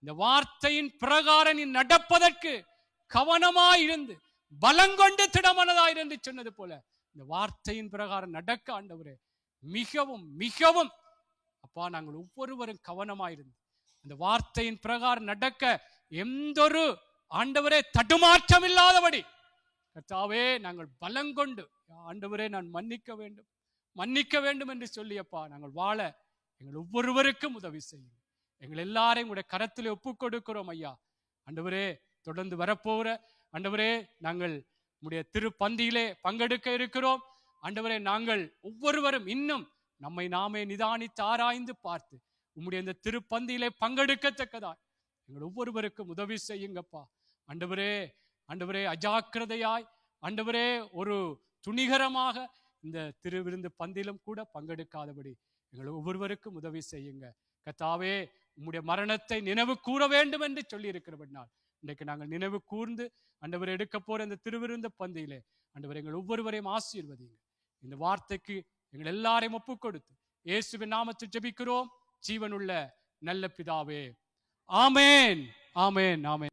இந்த வார்த்தையின் பிரகாரம் நீ நடப்பதற்கு கவனமாயிருந்து பலங்கொண்டு திடமனதாயிருந்து சொன்னது போல இந்த வார்த்தையின் பிரகாரம் நடக்க ஆண்டவரே மிகவும் மிகவும் அப்பா நாங்கள் ஒவ்வொருவரும் கவனமாயிருந்து அந்த வார்த்தையின் பிரகாரம் நடக்க எந்தொரு ஆண்டவரே தடுமாற்றம் இல்லாதபடி கர்த்தாவே நாங்கள் பலங்கொண்டு ஆண்டவரே நான் மன்னிக்க வேண்டும் என்று சொல்லியப்பா நாங்கள் வாழ எங்கள் ஒவ்வொருவருக்கும் உதவி செய்யும். எங்கள் எல்லாரையும் உங்களுடைய கரத்திலே ஒப்புக் கொடுக்கிறோம் ஐயா. ஆண்டவரே தொடர்ந்து வரப்போகிற ஆண்டவரே நாங்கள் உம்முடைய திருப்பந்தியிலே பங்கெடுக்க இருக்கிறோம். ஆண்டவரே நாங்கள் ஒவ்வொருவரும் இன்னும் நம்மை நாமே நிதானித்து ஆராய்ந்து பார்த்து உம்முடைய இந்த திருப்பந்தியிலே பங்கெடுக்கத்தக்கதா எங்கள் ஒவ்வொருவருக்கும் உதவி செய்யுங்கப்பா. ஆண்டவரே அஜாக்கிரதையாய் ஆண்டவரே ஒரு துணிகரமாக இந்த திருவிருந்து பந்தியிலும் கூட பங்கெடுக்காதபடி எங்கள் ஒவ்வொருவருக்கும் உதவி செய்யுங்க கர்த்தாவே. உம்முடைய மரணத்தை நினைவு கூற வேண்டும் என்று சொல்லி இருக்கிறபடினால் இன்றைக்கு நாங்கள் நினைவு கூர்ந்து ஆண்டவரை எடுக்க போற இந்த திருவிருந்து பந்தியிலே ஆண்டவரை எங்கள் ஒவ்வொருவரையும் ஆசீர்வதிங்க. இந்த வார்த்தைக்கு எங்கள் எல்லாரையும் ஒப்புக் கொடுத்து இயேசுவின் நாமத்தில் ஜெபிக்கிறோம் ஜீவனுள்ள நல்ல பிதாவே. ஆமென், ஆமென், ஆமென்.